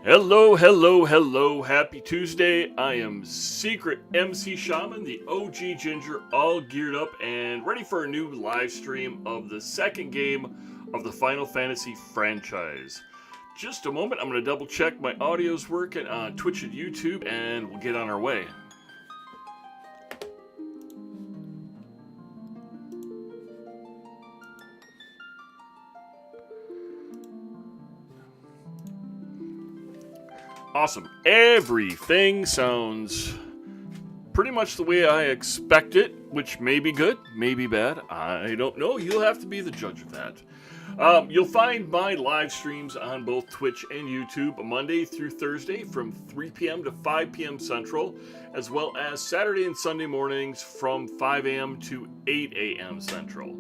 Hello, hello, hello. Happy Tuesday. I am Secret MC Shaman, the OG Ginger, all geared up and ready for a new live stream of the second game of the Final Fantasy franchise. Just a moment, I'm going to double check my audio's working on Twitch and YouTube, and we'll get on our way. Awesome. Everything sounds pretty much the way I expect it, which may be good, may be bad. I don't know. You'll have to be the judge of that. You'll find my live streams on both Twitch and YouTube Monday through Thursday from 3 p.m. to 5 p.m. Central, as well as Saturday and Sunday mornings from 5 a.m. to 8 a.m. Central.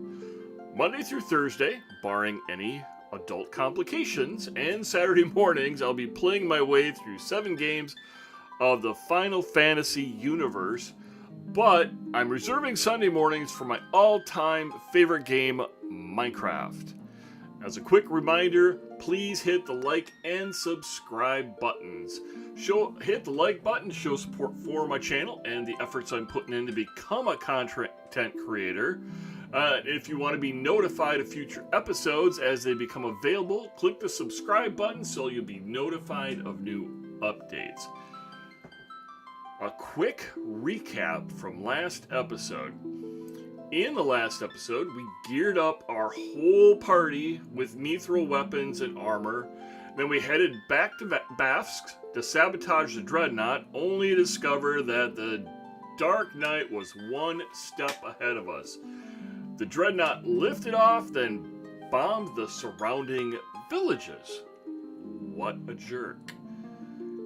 Monday through Thursday, barring any adult complications, and Saturday mornings I'll be playing my way through 7 games of the Final Fantasy universe, but I'm reserving Sunday mornings for my all-time favorite game, Minecraft. As a quick reminder, please hit the like and subscribe buttons. Hit the like button to show support for my channel and the efforts I'm putting in to become a content creator. If you want to be notified of future episodes as they become available, click the subscribe button so you'll be notified of new updates. A quick recap from last episode. In the last episode, we geared up our whole party with mithril weapons and armor. Then we headed back to Bafsk to sabotage the Dreadnought, only to discover that the Dark Knight was one step ahead of us. The Dreadnought lifted off, then bombed the surrounding villages. What a jerk.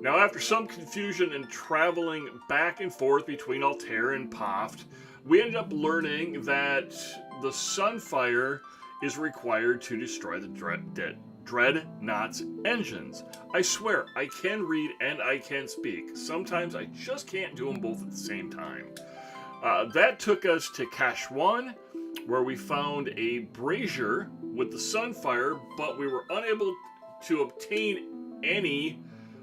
Now, after some confusion and traveling back and forth between Altair and Poft, we ended up learning that the Sunfire is required to destroy the Dreadnought's engines. I swear, I can read and I can speak. Sometimes I just can't do them both at the same time. That took us to Kashuan, where we found a brazier with the Sunfire, but we were unable to obtain any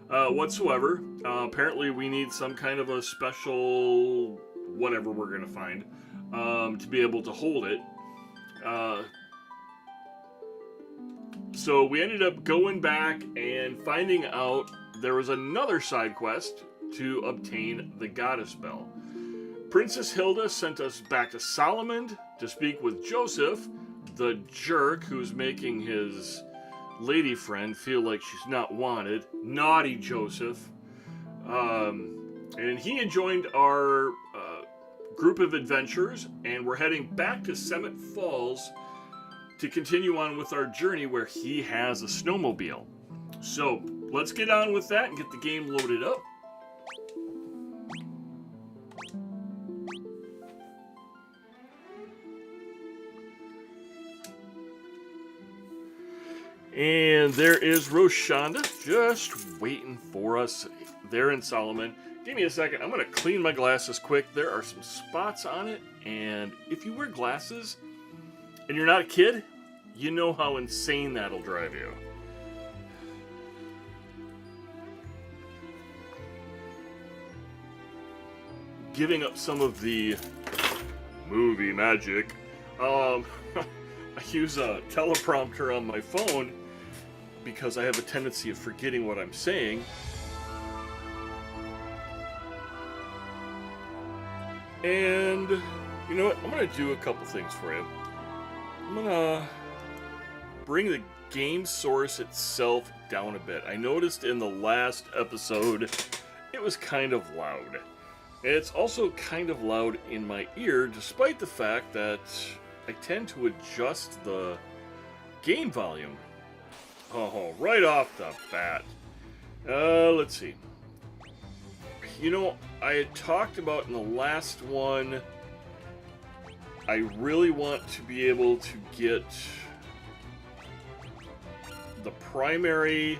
whatsoever. Apparently we need some kind of a special whatever we're going to find to be able to hold it. So we ended up going back and finding out there was another side quest to obtain the Goddess Bell. Princess Hilda sent us back to Solomon to speak with Joseph, the jerk who's making his lady friend feel like she's not wanted. Naughty Joseph. And he joined our group of adventurers, and we're heading back to Summit Falls to continue on with our journey where he has a snowmobile. So let's get on with that and get the game loaded up. And there is Roshanda just waiting for us there in Solomon. Give me a second. I'm going to clean my glasses quick. There are some spots on it. And if you wear glasses and you're not a kid, you know how insane that'll drive you. Giving up some of the movie magic. I use a teleprompter on my phone because I have a tendency of forgetting what I'm saying. And you know what? I'm going to do a couple things for you. I'm going to bring the game source itself down a bit. I noticed in the last episode it was kind of loud. It's also kind of loud in my ear, despite the fact that I tend to adjust the game volume. Oh, right off the bat. Let's see. You know, I had talked about in the last one, I really want to be able to get the primary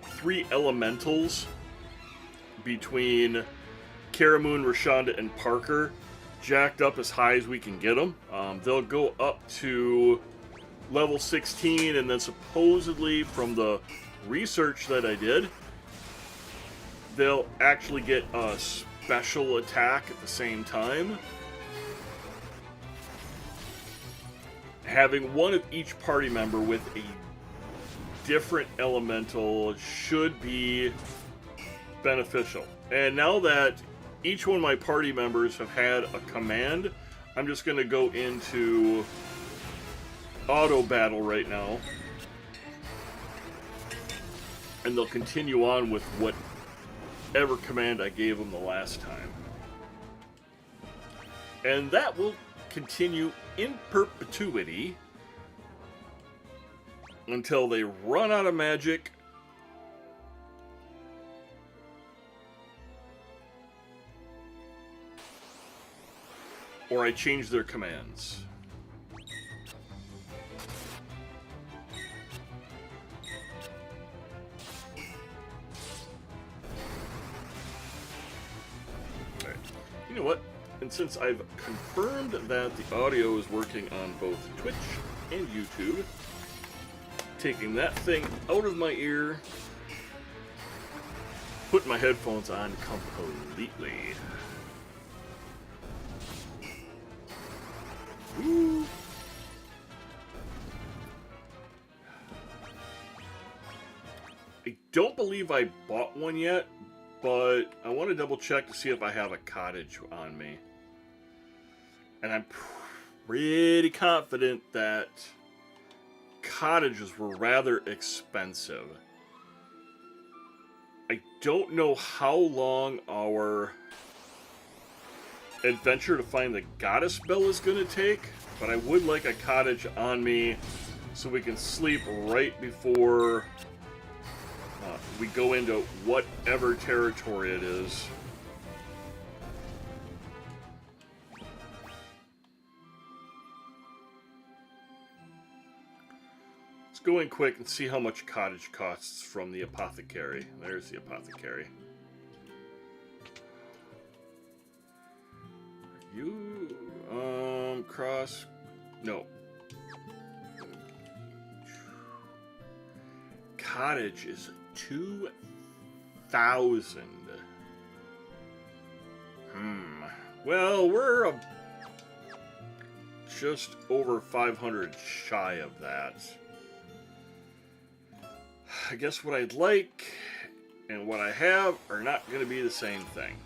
three elementals between Karamoon, Roshanda, and Parker jacked up as high as we can get them. They'll go up to level 16, and then supposedly from the research that I did, they'll actually get a special attack at the same time. Having one of each party member with a different elemental should be beneficial. And now that each one of my party members have had a command, I'm just going to go into auto battle right now. And they'll continue on with whatever command I gave them the last time. And that will continue in perpetuity until they run out of magic or I change their commands. Alright. You know what? And since I've confirmed that the audio is working on both Twitch and YouTube, taking that thing out of my ear, put my headphones on completely. Woo. I don't believe I bought one yet, but I want to double check to see if I have a cottage on me. And I'm pretty confident that cottages were rather expensive. I don't know how long our adventure to find the goddess bell is going to take, but I would like a cottage on me so we can sleep right before we go into whatever territory it is. Let's go in quick and see how much cottage costs from the apothecary. There's the apothecary. You, cross, no. Cottage is 2,000. Well, we're just over 500 shy of that. I guess what I'd like and what I have are not going to be the same thing.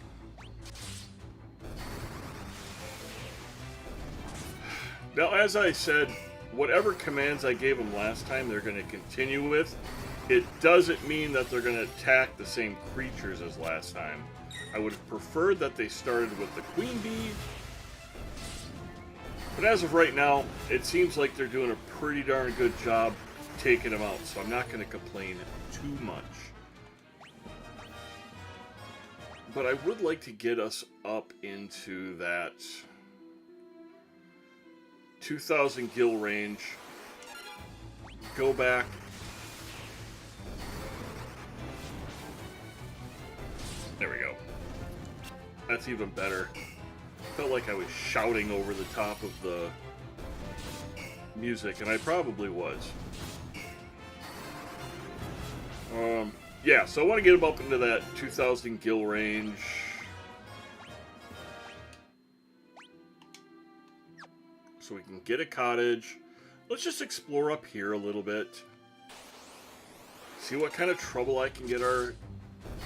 Now, as I said, whatever commands I gave them last time, they're going to continue with. It doesn't mean that they're going to attack the same creatures as last time. I would have preferred that they started with the queen bee. But as of right now, it seems like they're doing a pretty darn good job taking them out, so I'm not going to complain too much. But I would like to get us up into that 2,000 gil range. Go back. There we go. That's even better. Felt like I was shouting over the top of the music, and I probably was. Yeah, so I want to get them up into that 2,000 gil range. So we can get a cottage. Let's just explore up here a little bit. See what kind of trouble I can get our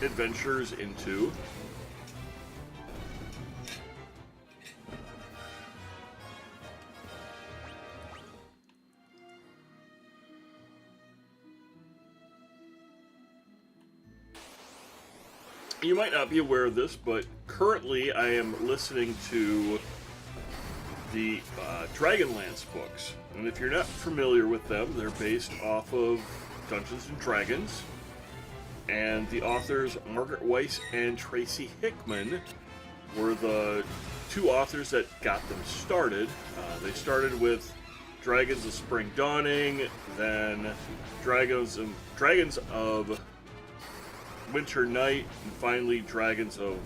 adventurers into. You might not be aware of this, but currently I am listening to the Dragonlance books. And if you're not familiar with them, they're based off of Dungeons and Dragons. And the authors, Margaret Weiss and Tracy Hickman, were the two authors that got them started. They started with Dragons of Spring Dawning, then Dragons of Winter Night, and finally Dragons of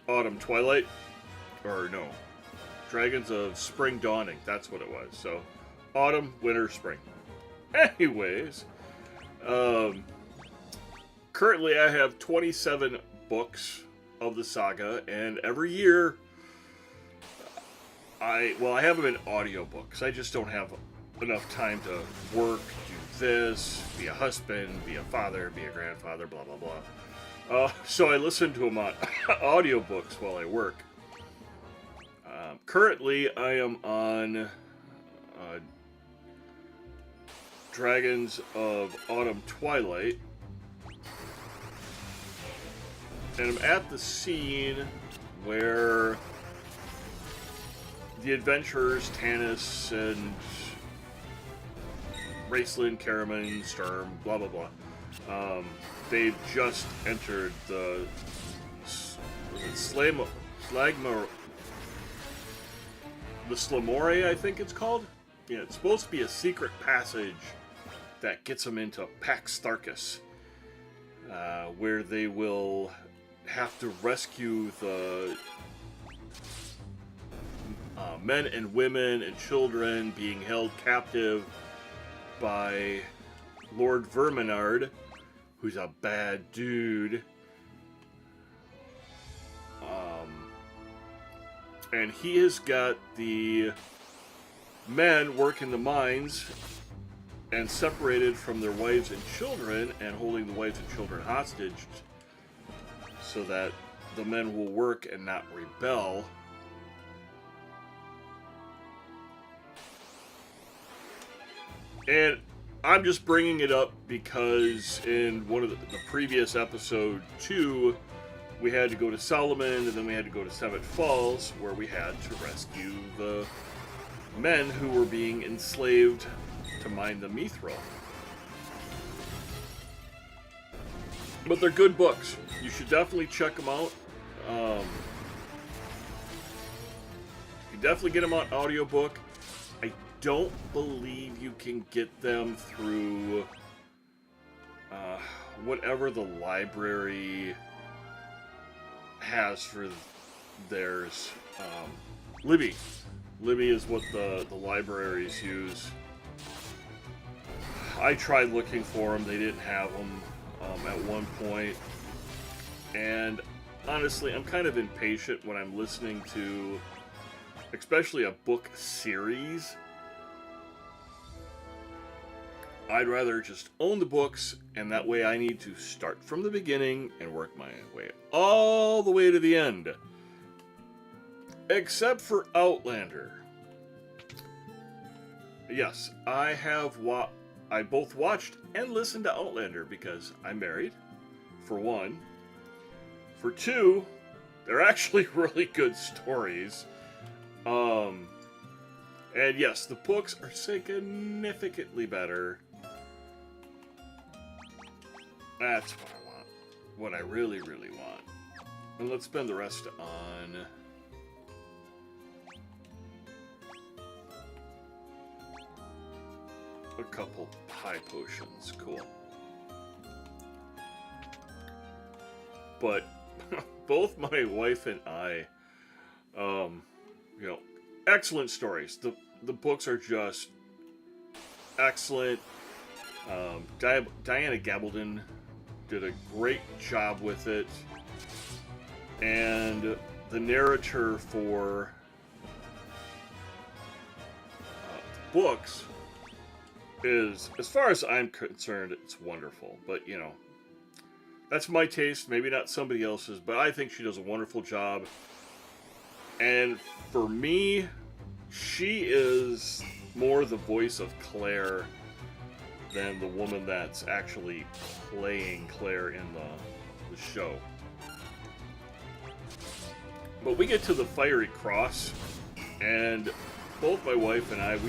Autumn Twilight. Or no, Dragons of Spring Dawning, that's what it was. So, autumn, winter, spring. Anyways, currently I have 27 books of the saga, and every year I have them in audiobooks. I just don't have enough time to work, do this, be a husband, be a father, be a grandfather, blah, blah, blah. So I listen to them on audiobooks while I work. Currently, I am on Dragons of Autumn Twilight. And I'm at the scene where the adventurers, Tanis and Raceland, Karaman, Sturm, blah, blah, blah. They've just entered the the Slamore, I think it's called. Yeah, it's supposed to be a secret passage that gets them into Pax Tharkus, where they will have to rescue the men and women and children being held captive by Lord Verminard, who's a bad dude. And he has got the men working the mines and separated from their wives and children and holding the wives and children hostage so that the men will work and not rebel. And I'm just bringing it up because in one of the previous episode 2, we had to go to Solomon, and then we had to go to Seven Falls, where we had to rescue the men who were being enslaved to mine the mithril. But they're good books. You should definitely check them out. You can definitely get them on audiobook. I don't believe you can get them through whatever the library has for theirs. Libby is what the libraries use. I tried looking for them. They didn't have them at one point. And honestly, I'm kind of impatient when I'm listening to, especially a book series. I'd rather just own the books, and that way I need to start from the beginning and work my way all the way to the end. Except for Outlander. Yes, I both watched and listened to Outlander because I'm married, for one. For two, they're actually really good stories. And yes, the books are significantly better. That's what I want. What I really, really want. And let's spend the rest on a couple high potions. Cool. But both my wife and I, excellent stories. The books are just excellent. Diana Gabaldon did a great job with it, and the narrator for the books is, as far as I'm concerned, it's wonderful. But that's my taste, maybe not somebody else's, but I think she does a wonderful job. And for me, she is more the voice of Claire than the woman that's actually playing Claire in the show. But we get to the Fiery Cross, and both my wife and I,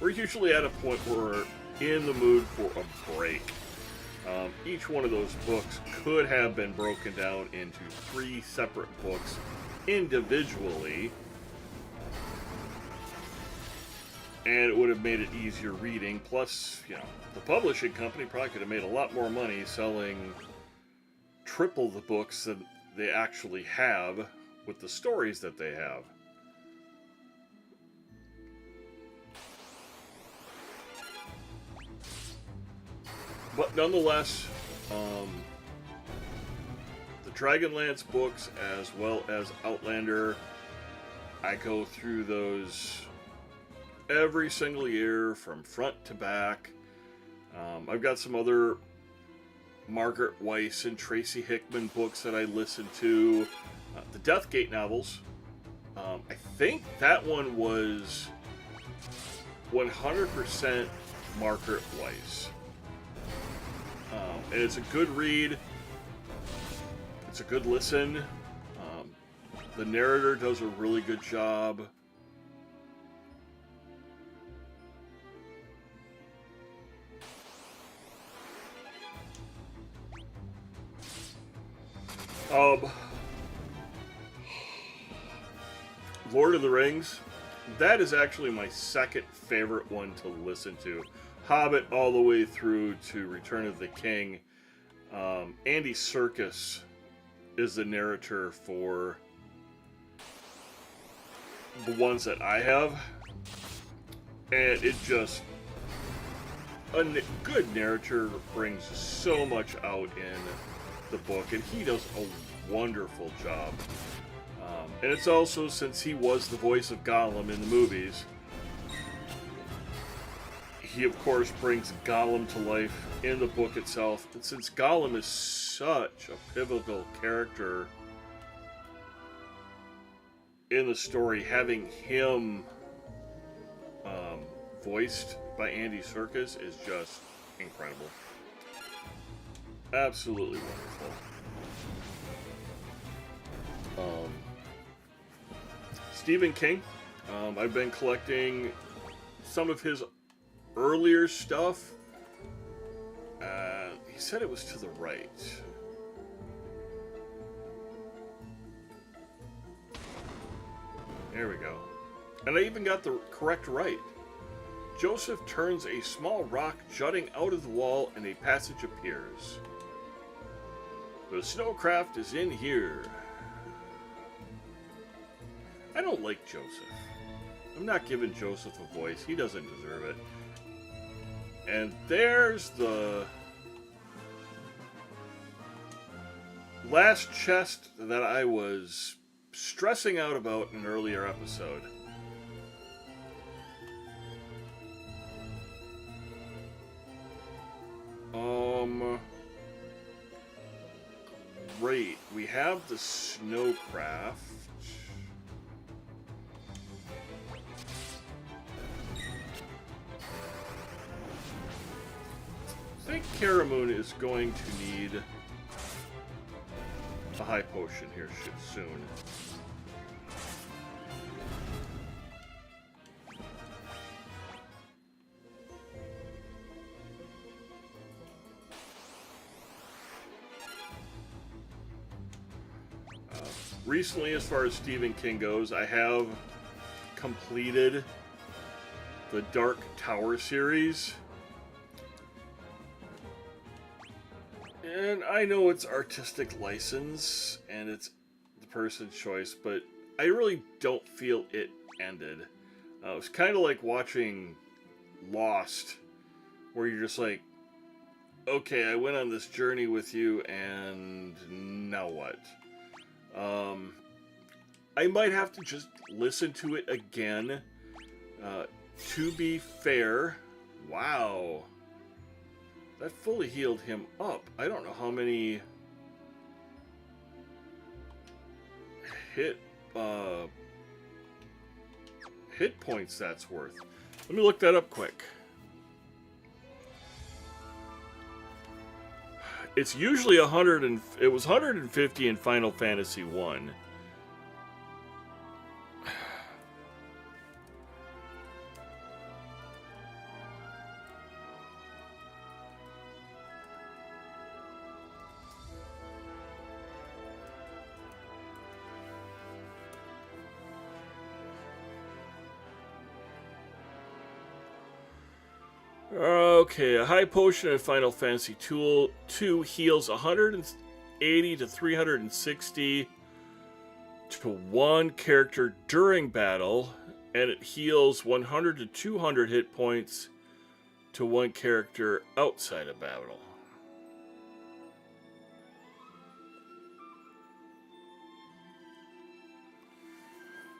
we're usually at a point where we're in the mood for a break. Each one of those books could have been broken down into 3 separate books individually, and it would have made it easier reading. Plus, the publishing company probably could have made a lot more money selling triple the books than they actually have with the stories that they have. But nonetheless, the Dragonlance books as well as Outlander, I go through those every single year from front to back. I've got some other Margaret Weiss and Tracy Hickman books that I listen to. The Deathgate novels. I think that one was 100% Margaret Weiss. And it's a good read. It's a good listen. The narrator does a really good job. Lord of the Rings, that is actually my second favorite one to listen to. Hobbit all the way through to Return of the King. Andy Serkis is the narrator for the ones that I have. And it just... a good narrator brings so much out in the book, and he does a wonderful job. And it's also, since he was the voice of Gollum in the movies, he of course brings Gollum to life in the book itself. And since Gollum is such a pivotal character in the story, having him voiced by Andy Serkis is just incredible. Absolutely wonderful. Stephen King. I've been collecting some of his earlier stuff. He said it was to the right. There we go. And I even got the correct right. Joseph turns a small rock jutting out of the wall and a passage appears. The snowcraft is in here. I don't like Joseph. I'm not giving Joseph a voice. He doesn't deserve it. And there's the last chest that I was stressing out about in an earlier episode. Great. We have the snowcraft. I think Caramoon is going to need a high potion here soon. Recently, as far as Stephen King goes, I have completed the Dark Tower series. And I know it's artistic license, and it's the person's choice, but I really don't feel it ended. It was kind of like watching Lost, where you're just like, okay, I went on this journey with you, and now what? I might have to just listen to it again. To be fair, wow. That fully healed him up. I don't know how many hit points that's worth. Let me look that up quick. It's usually 100 and it was 150 in Final Fantasy 1. Okay, a high potion in Final Fantasy 2 heals 180 to 360 to one character during battle, and it heals 100 to 200 hit points to one character outside of battle.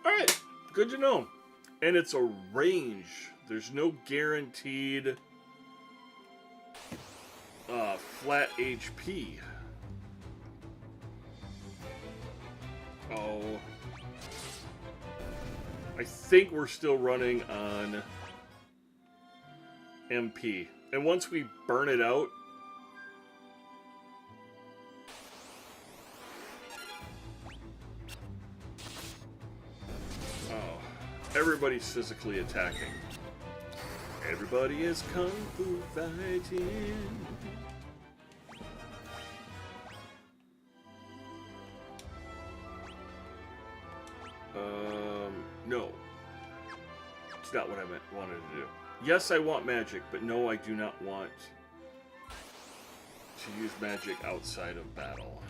Alright, good to know. And it's a range. There's no guaranteed flat HP. Oh. I think we're still running on MP. And once we burn it out, everybody's physically attacking. Everybody is kung fu fighting. No. It's not what I wanted to do. Yes, I want magic, but no, I do not want to use magic outside of battle.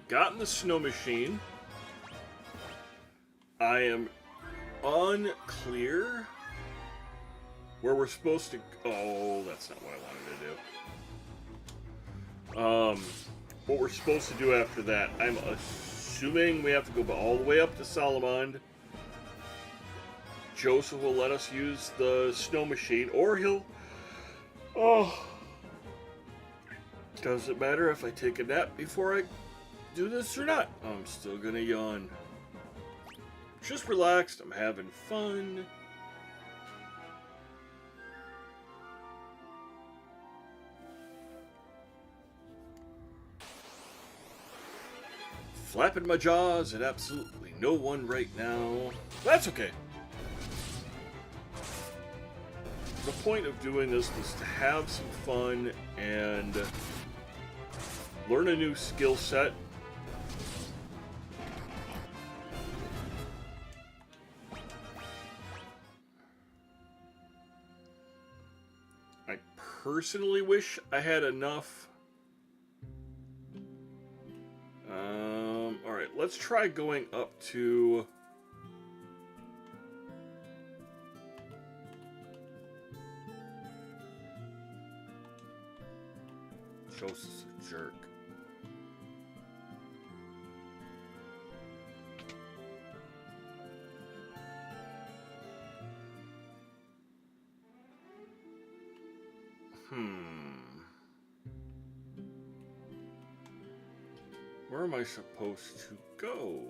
Gotten the snow machine. I am unclear where we're supposed to. Oh, that's not what I wanted to do. What we're supposed to do after that, I'm assuming we have to go all the way up to Salamand. Joseph will let us use the snow machine, or he'll. Oh, doesn't matter if I take a nap before I do this or not. I'm still gonna yawn. Just relaxed. I'm having fun. Flapping my jaws at absolutely no one right now. That's okay. The point of doing this was to have some fun and learn a new skill set. Personally wish I had enough. Alright, let's try going up to Joseph's a jerk. Where am I supposed to go?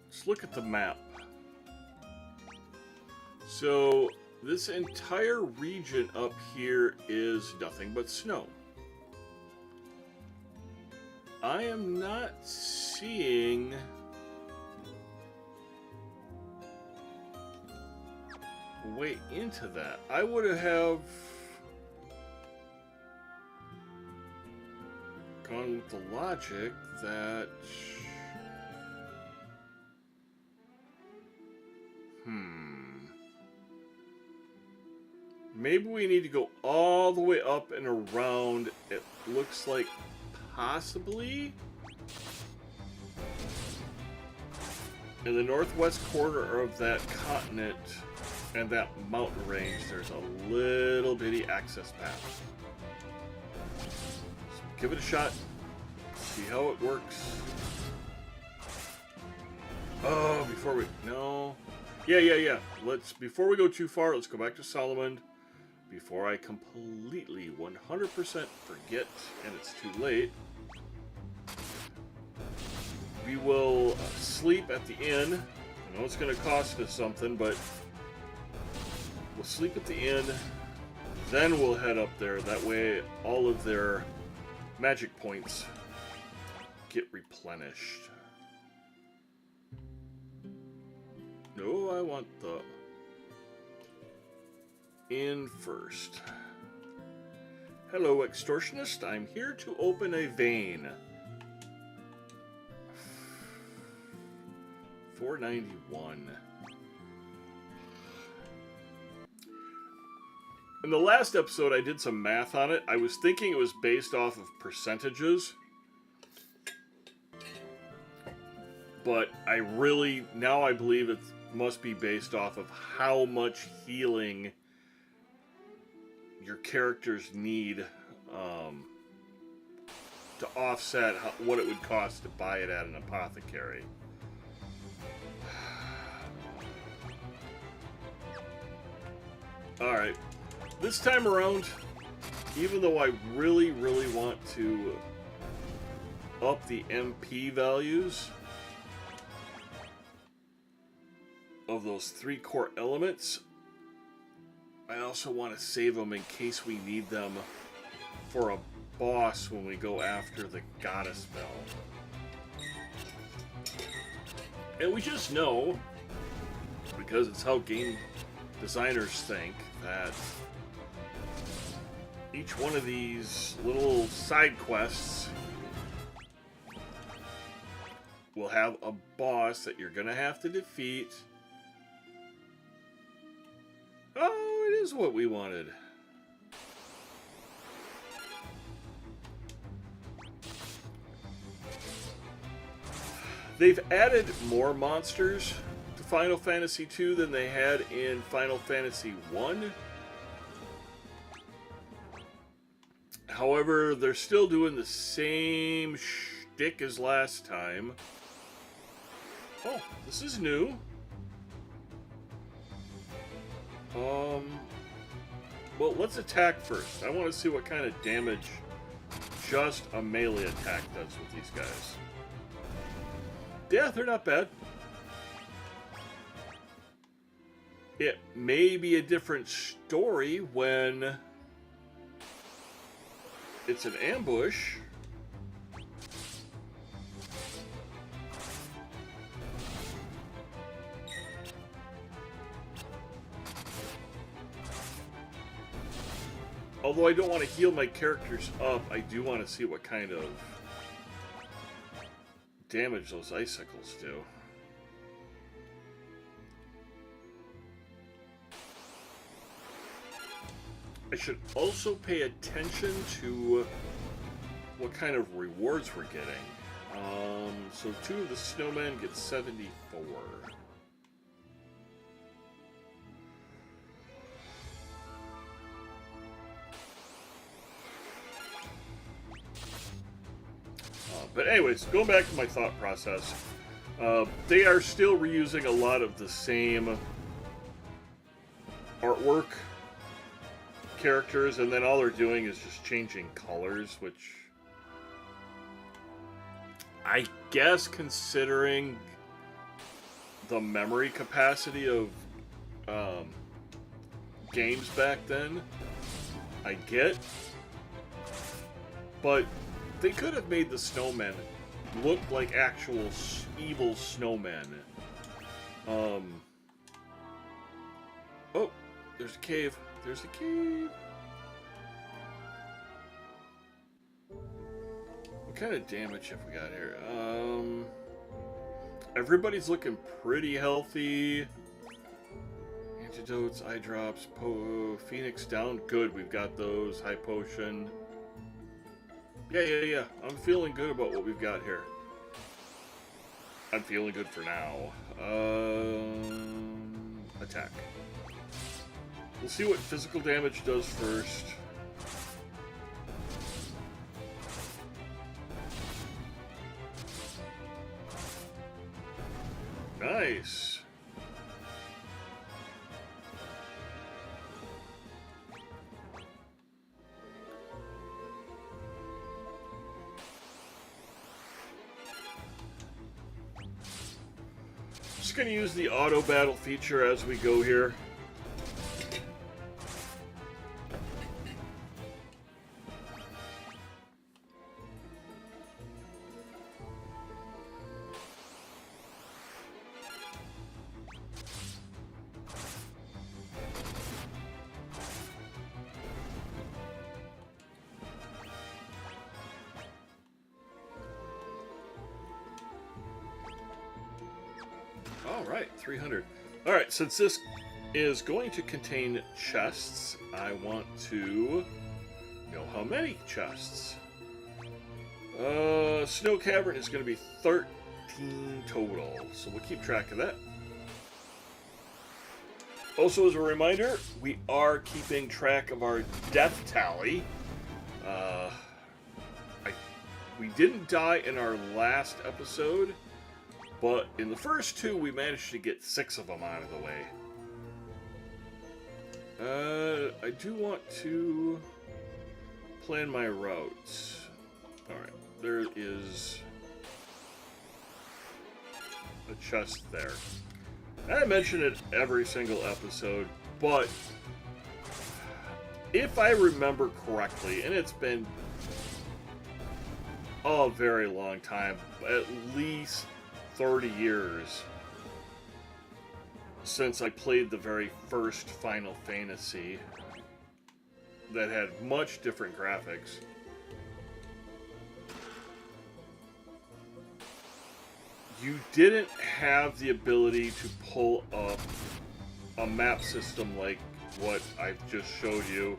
Let's look at the map. So this entire region up here is nothing but snow. I am not seeing a way into that. I would have gone with the logic that maybe we need to go all the way up and around. It looks like possibly in the northwest corner of that continent and that mountain range, there's a little bitty access path. So give it a shot. See how it works. Oh, before we... No. Yeah. Before we go too far, let's go back to Salamand. Before I completely 100% forget and it's too late, we will sleep at the inn. I know it's going to cost us something, but we'll sleep at the inn, then we'll head up there. That way all of their magic points get replenished. No, I want the in first. Hello, extortionist. I'm here to open a vein. 491. In the last episode, I did some math on it. I was thinking it was based off of percentages. But now I believe it must be based off of how much healing your characters need to offset what it would cost to buy it at an apothecary. Alright, this time around, even though I really want to up the MP values of those 3 core elements, I also want to save them in case we need them for a boss when we go after the goddess bell. And we just know, because it's how game designers think, that each one of these little side quests will have a boss that you're going to have to defeat. Oh, it is what we wanted. They've added more monsters to Final Fantasy II than they had in Final Fantasy I. However, they're still doing the same shtick as last time. Oh, this is new. Well, let's attack first. I want to see what kind of damage just a melee attack does with these guys. Yeah, they're not bad. It may be a different story when it's an ambush. Although I don't want to heal my characters up, I do want to see what kind of damage those icicles do. I should also pay attention to what kind of rewards we're getting. So 2 of the snowmen get 74. But anyways, going back to my thought process, they are still reusing a lot of the same artwork characters, and then all they're doing is just changing colors, which I guess, considering the memory capacity of games back then, I get. But they could have made the snowmen look like actual evil snowmen. Oh, there's a cave. There's a cave. What kind of damage have we got here? Everybody's looking pretty healthy. Antidotes, eye drops, Phoenix down. Good, we've got those. High potion. Yeah. I'm feeling good about what we've got here. I'm feeling good for now. Attack. We'll see what physical damage does first. Nice. Just gonna use the auto battle feature as we go here. right, 300. All right, since this is going to contain chests, I want to know how many chests. Snow Cavern is going to be 13 total, so we'll keep track of that. Also, as a reminder, we are keeping track of our death tally. We didn't die in our last episode, but in the first two, we managed to get 6 of them out of the way. I do want to plan my routes. Alright, there is a chest there. I mention it every single episode, but if I remember correctly, and it's been a very long time, at least 30 years since I played the very first Final Fantasy that had much different graphics. You didn't have the ability to pull up a map system like what I've just showed you,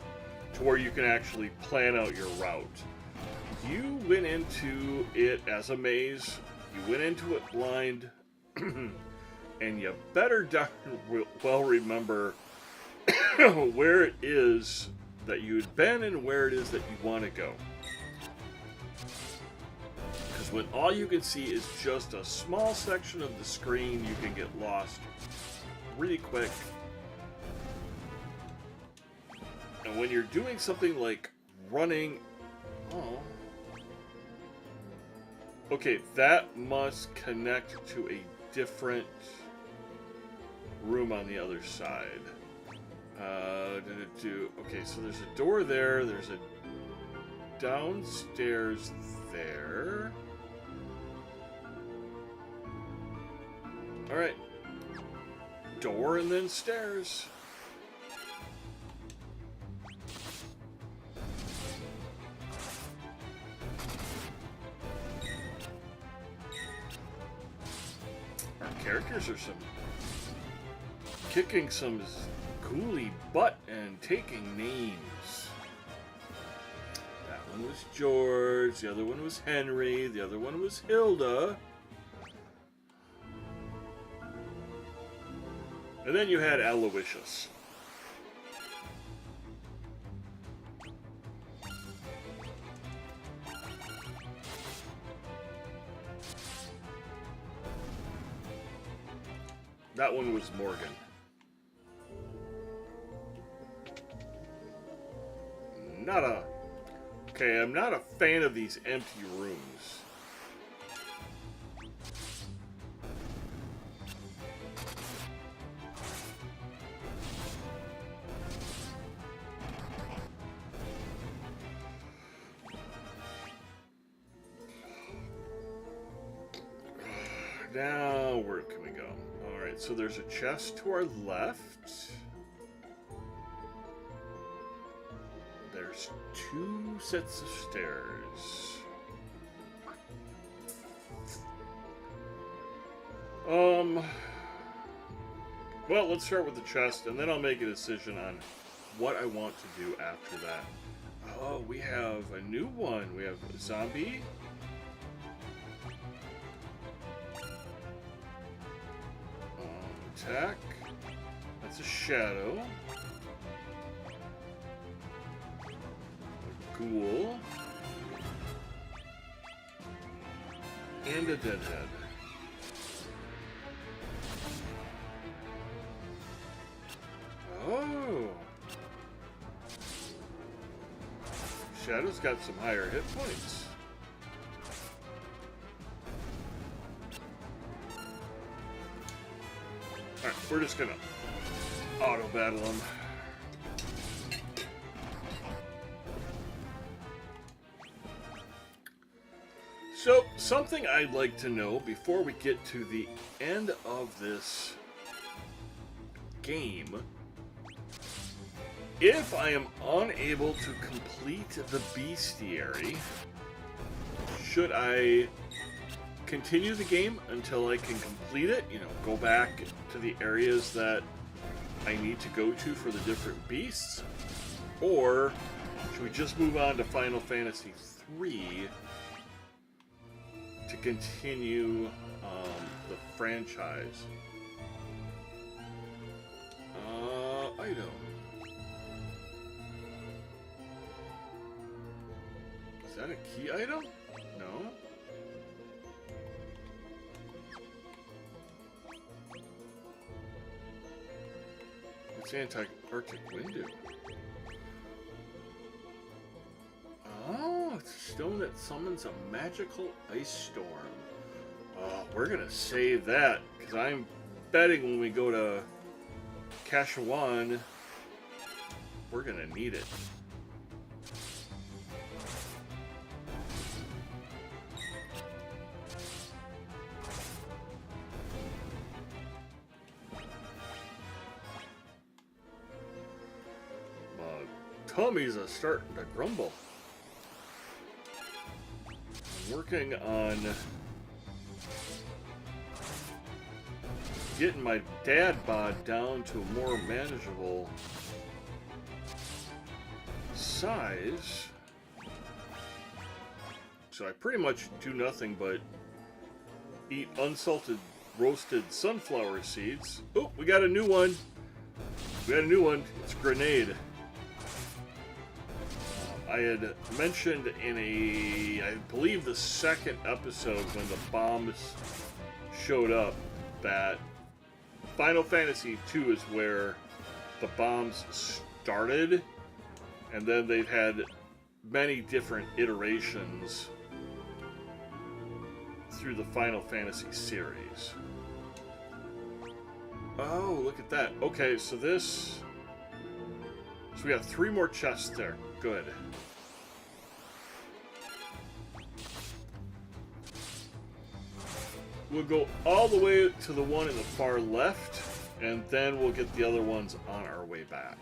to where you can actually plan out your route. You went into it as a maze, you went into it blind, and you better darn well remember where it is that you'd been and where it is that you want to go. Because when all you can see is just a small section of the screen, you can get lost really quick. And when you're doing something like running... Oh... Okay, that must connect to a different room on the other side. Okay, so there's a door there, there's a downstairs there. Alright. Door and then stairs. Characters are kicking some ghouly butt and taking names. That one was George, the other one was Henry, the other one was Hilda. And then you had Aloysius. That one was Morgan. Okay, I'm not a fan of these empty rooms. Now, where can we go? Alright, so there's a chest to our left. There's 2 sets of stairs. Well, let's start with the chest, and then I'll make a decision on what I want to do after that. Oh, we have a new one. We have a zombie. Attack. That's a shadow. A ghoul. And a deadhead. Oh! Shadow's got some higher hit points. Alright, we're just gonna auto-battle him. So, something I'd like to know before we get to the end of this game, if I am unable to complete the bestiary, should I continue the game until I can complete it, you know, go back to the areas that I need to go to for the different beasts? Or should we just move on to Final Fantasy III to continue the franchise? Item. Is that a key item? No. What's anti-Arctic wind do? Oh, it's a stone that summons a magical ice storm. We're gonna save that, because I'm betting when we go to Kashuan, we're gonna need it. My tummy's starting to grumble. I'm working on getting my dad bod down to a more manageable size. So I pretty much do nothing but eat unsalted roasted sunflower seeds. Oh, we got a new one. We got a new one. It's grenade. I had mentioned in I believe the second episode when the bombs showed up, that Final Fantasy II is where the bombs started, and then they've had many different iterations through the Final Fantasy series. Oh, look at that. Okay, so this... So we have 3 more chests there. Good. We'll go all the way to the one in the far left, and then we'll get the other ones on our way back.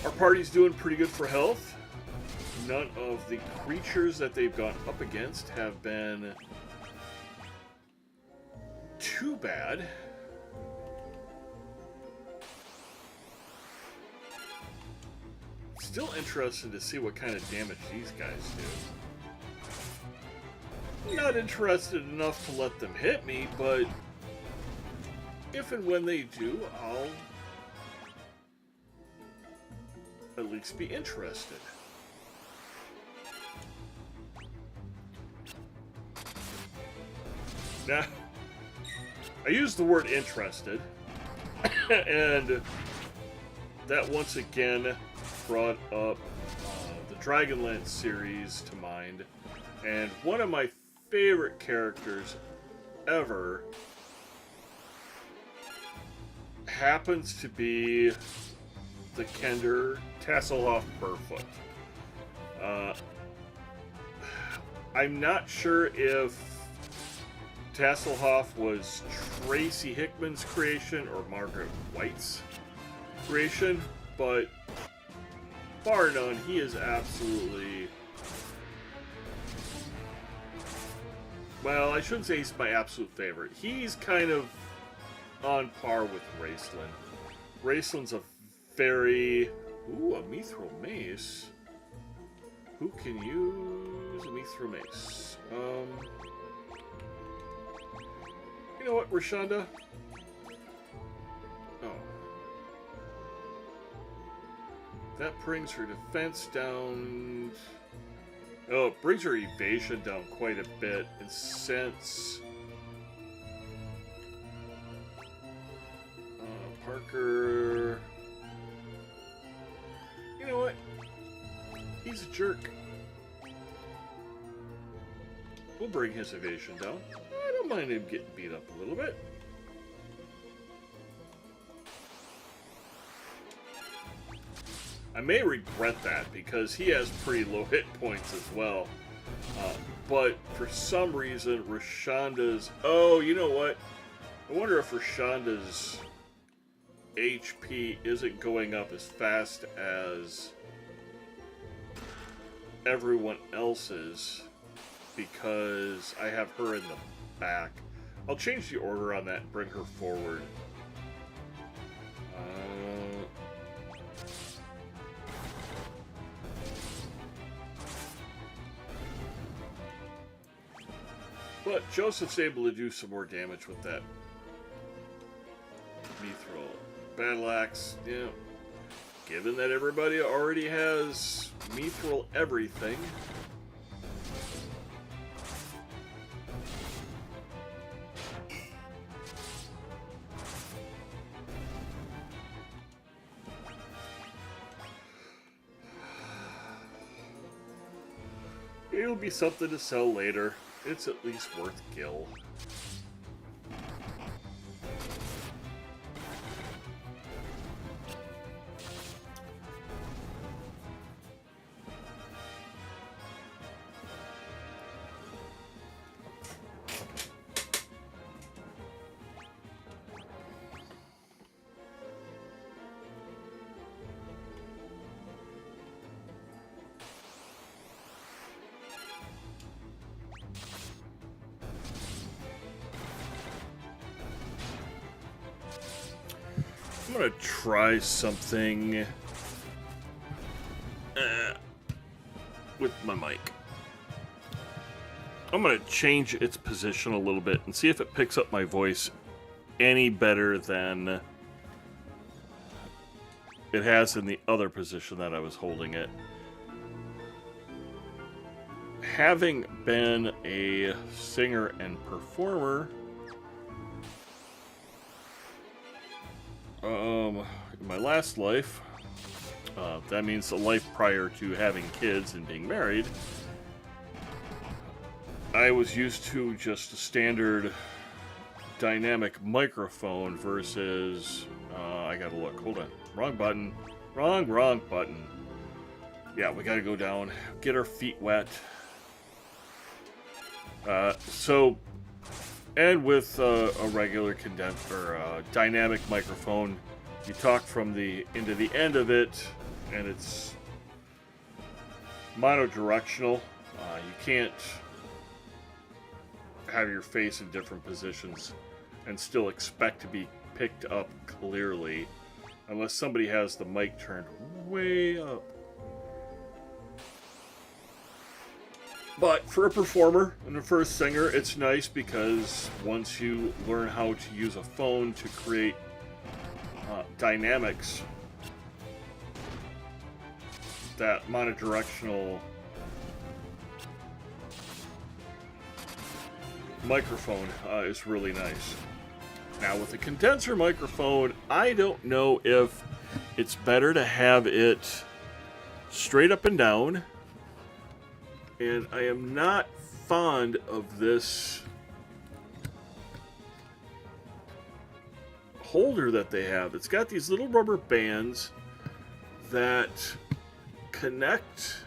Our party's doing pretty good for health. None of the creatures that they've gone up against have been too bad. Still interested to see what kind of damage these guys do. Not interested enough to let them hit me, but if and when they do, I'll at least be interested. Now, I used the word interested, and that once again brought up the Dragonlance series to mind, and one of my favorite characters ever happens to be the Kender Tasselhoff Burrfoot. I'm not sure if Tasselhoff was Tracy Hickman's creation or Margaret White's creation, but bar none, he is absolutely... Well, I shouldn't say he's my absolute favorite. He's kind of on par with Raceland. Raceland's a very... Ooh, a Mithril Mace. Who can use a Mithril Mace? You know what, Rashonda? Oh. That brings her defense down... Oh, it brings her evasion down quite a bit. And since... Parker... You know what? He's a jerk. We'll bring his evasion down. I don't mind him getting beat up a little bit. I may regret that because he has pretty low hit points as well. But for some reason, Rashonda's... Oh, you know what? I wonder if Rashonda's HP isn't going up as fast as everyone else's because I have her in the back. I'll change the order on that and bring her forward. But Joseph's able to do some more damage with that Mithril. Battle Axe, yeah. Given that everybody already has Mithril everything. It'll be something to sell later. It's at least worth gil. I'm gonna try something with my mic. I'm gonna change its position a little bit and see if it picks up my voice any better than it has in the other position that I was holding it. Having been a singer and performer, in my last life, that means the life prior to having kids and being married, I was used to just a standard dynamic microphone versus, I gotta look, hold on, wrong button, wrong button. Yeah, we gotta go down, get our feet wet. And with a regular condenser, dynamic microphone, you talk from the into the end of it, and it's monodirectional. You can't have your face in different positions and still expect to be picked up clearly, unless somebody has the mic turned way up. But for a performer and a first singer, it's nice because once you learn how to use a phone to create dynamics, that monodirectional microphone is really nice. Now with a condenser microphone, I don't know if it's better to have it straight up and down. And I am not fond of this holder that they have. It's got these little rubber bands that connect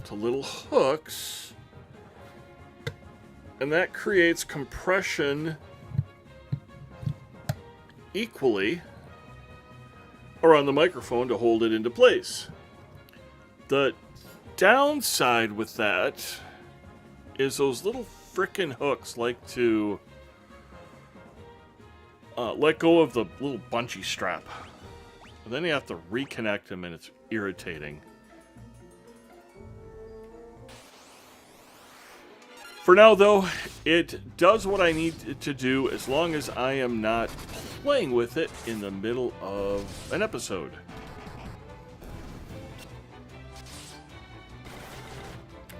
to little hooks, and that creates compression equally around the microphone to hold it into place. The downside with that is those little frickin' hooks like to let go of the little bungee strap. And then you have to reconnect them, and it's irritating. For now, though, it does what I need it to do as long as I am not playing with it in the middle of an episode.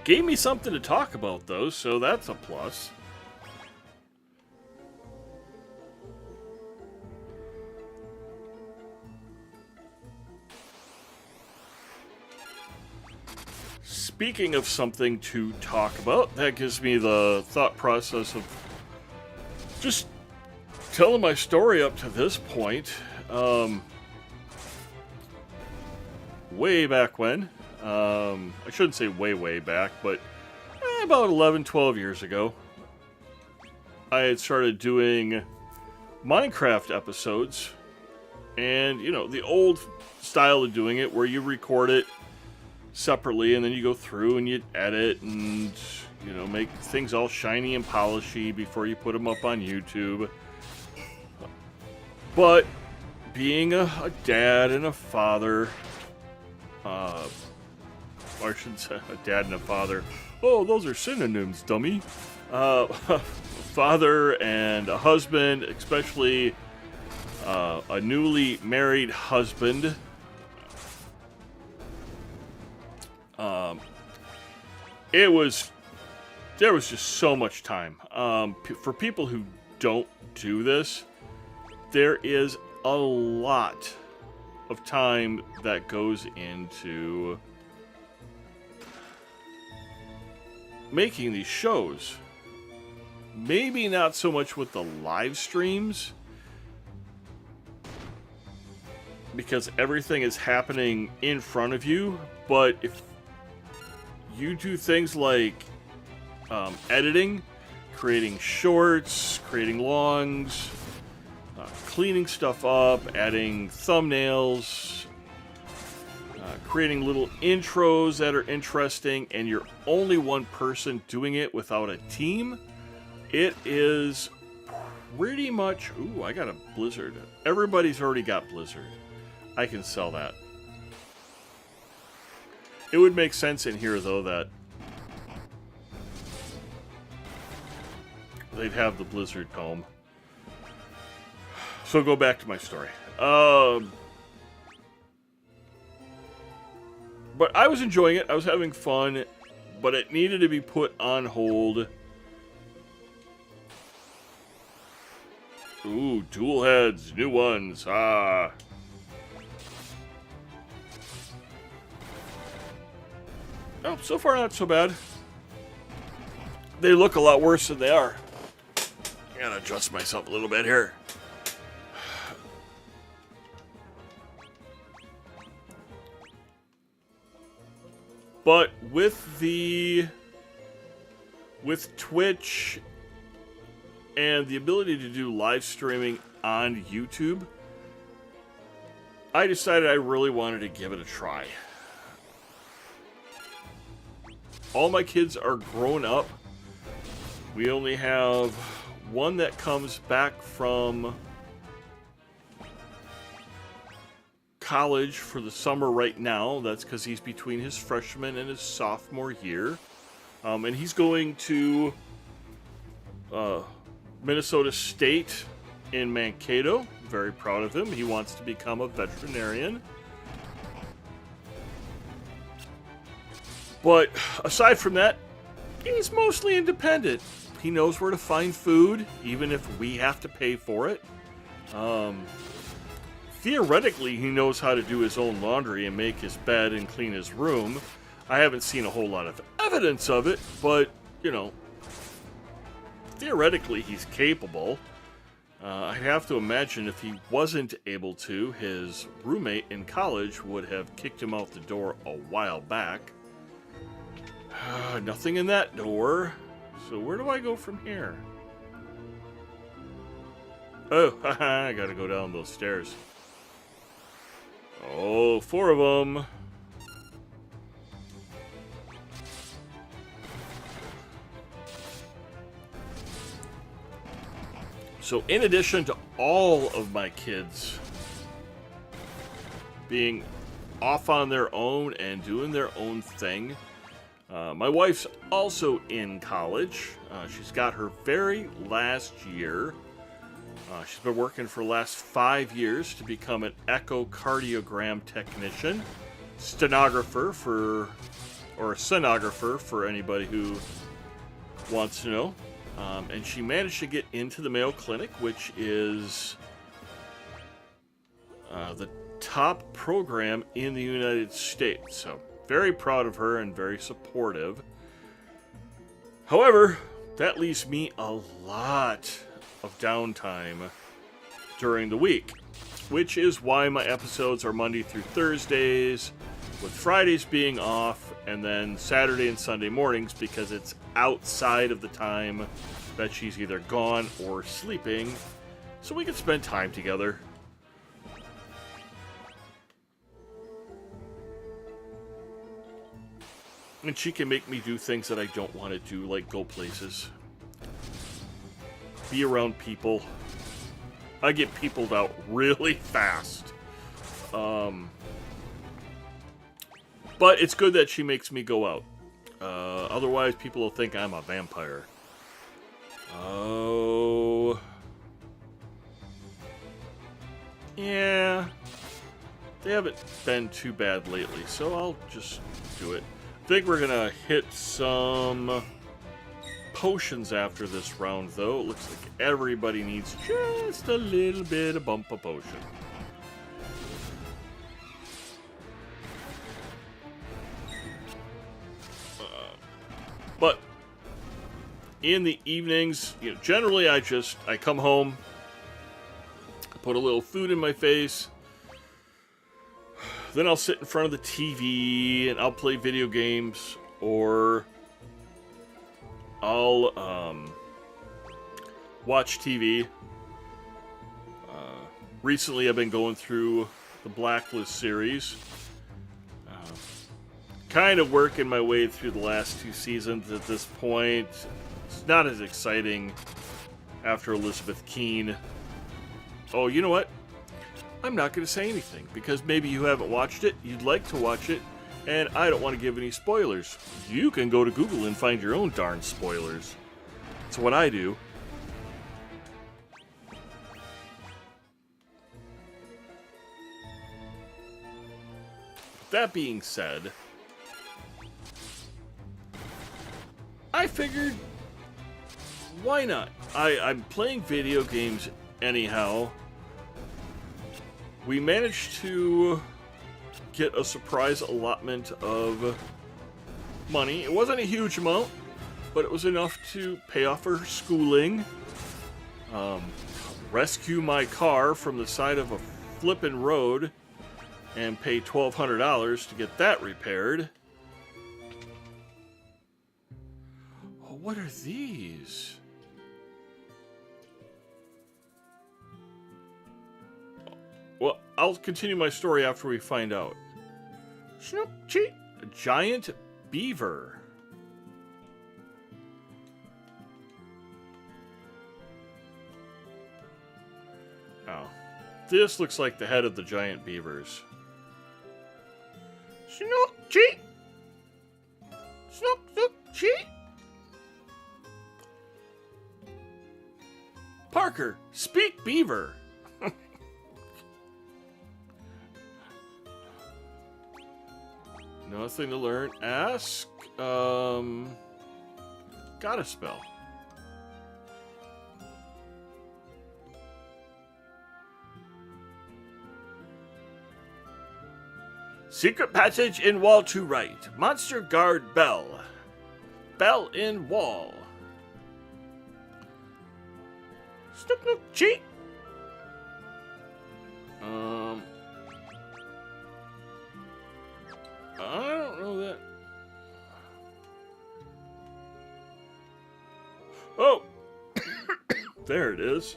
Gave me something to talk about, though, so that's a plus. Speaking of something to talk about, that gives me the thought process of just telling my story up to this point. Way back when. I shouldn't say way back, but about 11, 12 years ago, I had started doing Minecraft episodes, And, you know, the old style of doing it where you record it separately and then you go through and you edit and, you know, make things all shiny and polishy before you put them up on YouTube. But being a dad and a father, or I should say a dad and a father. Oh, those are synonyms, dummy. Father and a husband, especially a newly married husband. There was just so much time. For people who don't do this, there is a lot of time that goes into making these shows. Maybe not so much with the live streams, because everything is happening in front of you, but if you do things like editing, creating shorts, creating longs, cleaning stuff up, adding thumbnails, creating little intros that are interesting, and you're only one person doing it without a team, it is pretty much... Ooh, I got a Blizzard. Everybody's already got Blizzard. I can sell that. It would make sense in here, though, that they'd have the Blizzard Tome. So go back to my story. But I was enjoying it. I was having fun. But it needed to be put on hold. Ooh, dual heads. New ones. Ah. Oh, so far not so bad. They look a lot worse than they are. I gotta adjust myself a little bit here. But with Twitch and the ability to do live streaming on YouTube, I decided I really wanted to give it a try. All my kids are grown up. We only have one that comes back from college for the summer right now. That's because he's between his freshman and his sophomore year. And he's going to Minnesota State in Mankato. Very proud of him. He wants to become a veterinarian. But aside from that, he's mostly independent. He knows where to find food, even if we have to pay for it. Theoretically, he knows how to do his own laundry and make his bed and clean his room. I haven't seen a whole lot of evidence of it, but, you know, theoretically he's capable. I have to imagine if he wasn't able to, his roommate in college would have kicked him out the door a while back. Nothing in that door. So where do I go from here? Oh, I gotta go down those stairs. Oh, 4 of them. So in addition to all of my kids being off on their own and doing their own thing, my wife's also in college. She's got her very last year. She's been working for the last 5 years to become an echocardiogram technician, stenographer or a sonographer for anybody who wants to know. And she managed to get into the Mayo Clinic, which is the top program in the United States. So very proud of her and very supportive. However, that leaves me a lot of downtime during the week, which is why my episodes are Monday through Thursdays, with Fridays being off, and then Saturday and Sunday mornings, because it's outside of the time that she's either gone or sleeping, so we can spend time together. And she can make me do things that I don't want to do, like go places. Be around people. I get peopled out really fast. But it's good that she makes me go out. Otherwise, people will think I'm a vampire. Oh. Yeah. They haven't been too bad lately, so I'll just do it. I think we're gonna hit some potions after this round, though. It looks like everybody needs just a little bit of bump of potion. But in the evenings, you know, generally I come home, I put a little food in my face, then I'll sit in front of the TV and I'll play video games, or I'll watch TV. Recently I've been going through the Blacklist series. Kind of working my way through the last 2 seasons at this point. It's not as exciting after Elizabeth Keene. Oh, you know what? I'm not going to say anything, because maybe you haven't watched it, you'd like to watch it, and I don't want to give any spoilers. You can go to Google and find your own darn spoilers. That's what I do. That being said, I figured, why not? I'm playing video games anyhow. We managed to get a surprise allotment of money. It wasn't a huge amount, but it was enough to pay off her schooling, rescue my car from the side of a flippin' road, and pay $1,200 to get that repaired. Oh, what are these? Well, I'll continue my story after we find out. Snoop cheat, a giant beaver. Oh, this looks like the head of the giant beavers. Snoop cheat, Snoop cheat. Parker, speak beaver. Nothing to learn. Ask, got a spell. Secret passage in wall to right. Monster guard bell. Bell in wall. Snoop noop cheat. I don't know that. Oh! There it is.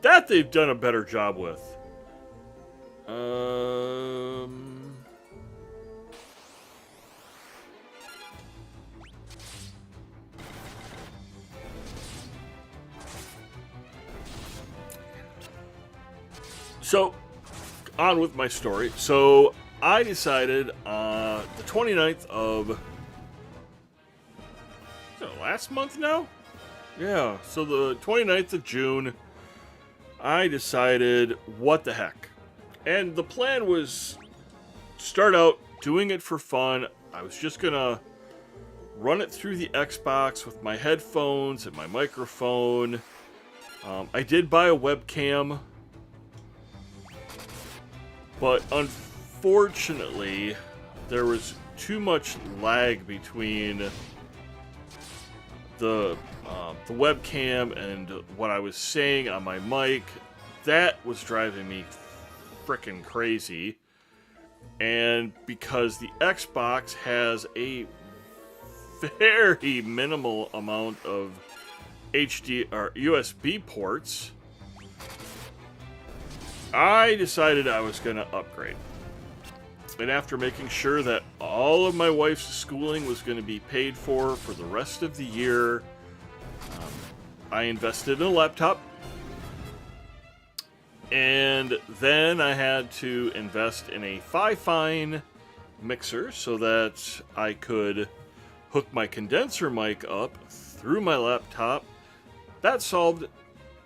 That they've done a better job with. So, on with my story. So, I decided the 29th of... Is it last month now? Yeah, so the 29th of June, I decided, what the heck? And the plan was start out doing it for fun. I was just gonna run it through the Xbox with my headphones and my microphone. I did buy a webcam, but unfortunately, there was too much lag between the webcam and what I was saying on my mic. That was driving me frickin' crazy. And because the Xbox has a very minimal amount of HD or USB ports, I decided I was going to upgrade. And after making sure that all of my wife's schooling was going to be paid for the rest of the year, I invested in a laptop. And then I had to invest in a Fifine mixer so that I could hook my condenser mic up through my laptop. That solved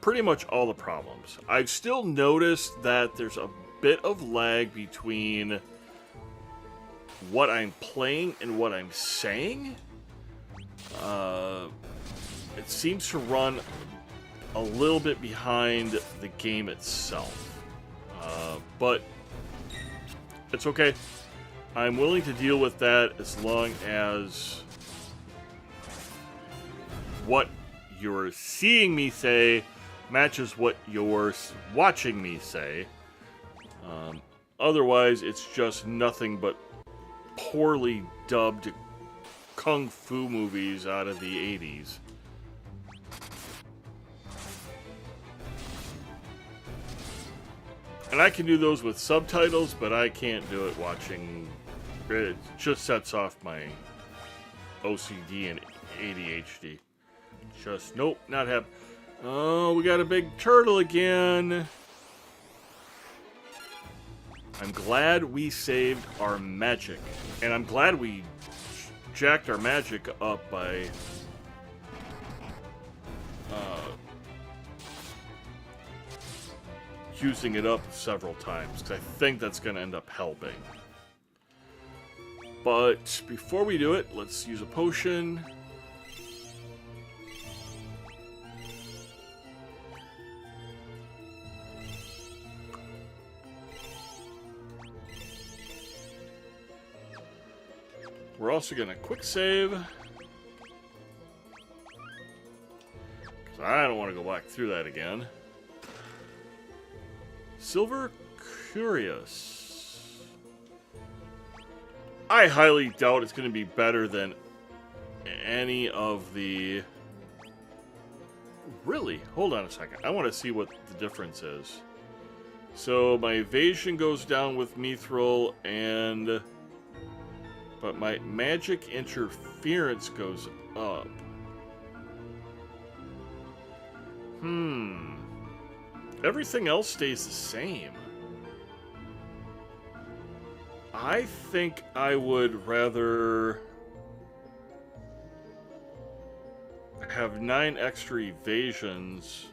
pretty much all the problems. I've still noticed that there's a bit of lag between what I'm playing and what I'm saying. It seems to run a little bit behind the game itself. But it's okay. I'm willing to deal with that as long as what you're seeing me say matches what you're watching me say. Otherwise, it's just nothing but poorly dubbed kung fu movies out of the 80s. And I can do those with subtitles, but I can't do it watching. It just sets off my OCD and ADHD. Just, nope, not happening. Oh, we got a big turtle again. I'm glad we saved our magic. And I'm glad we jacked our magic up by using it up several times, because I think that's going to end up helping. But before we do it, let's use a potion. We're also going to quick save, because I don't want to go back through that again. Silver Curious. I highly doubt it's going to be better than any of the... Really? Hold on a second. I want to see what the difference is. So my evasion goes down with Mithril, and... but my magic interference goes up. Everything else stays the same. I think I would rather have 9 extra evasions,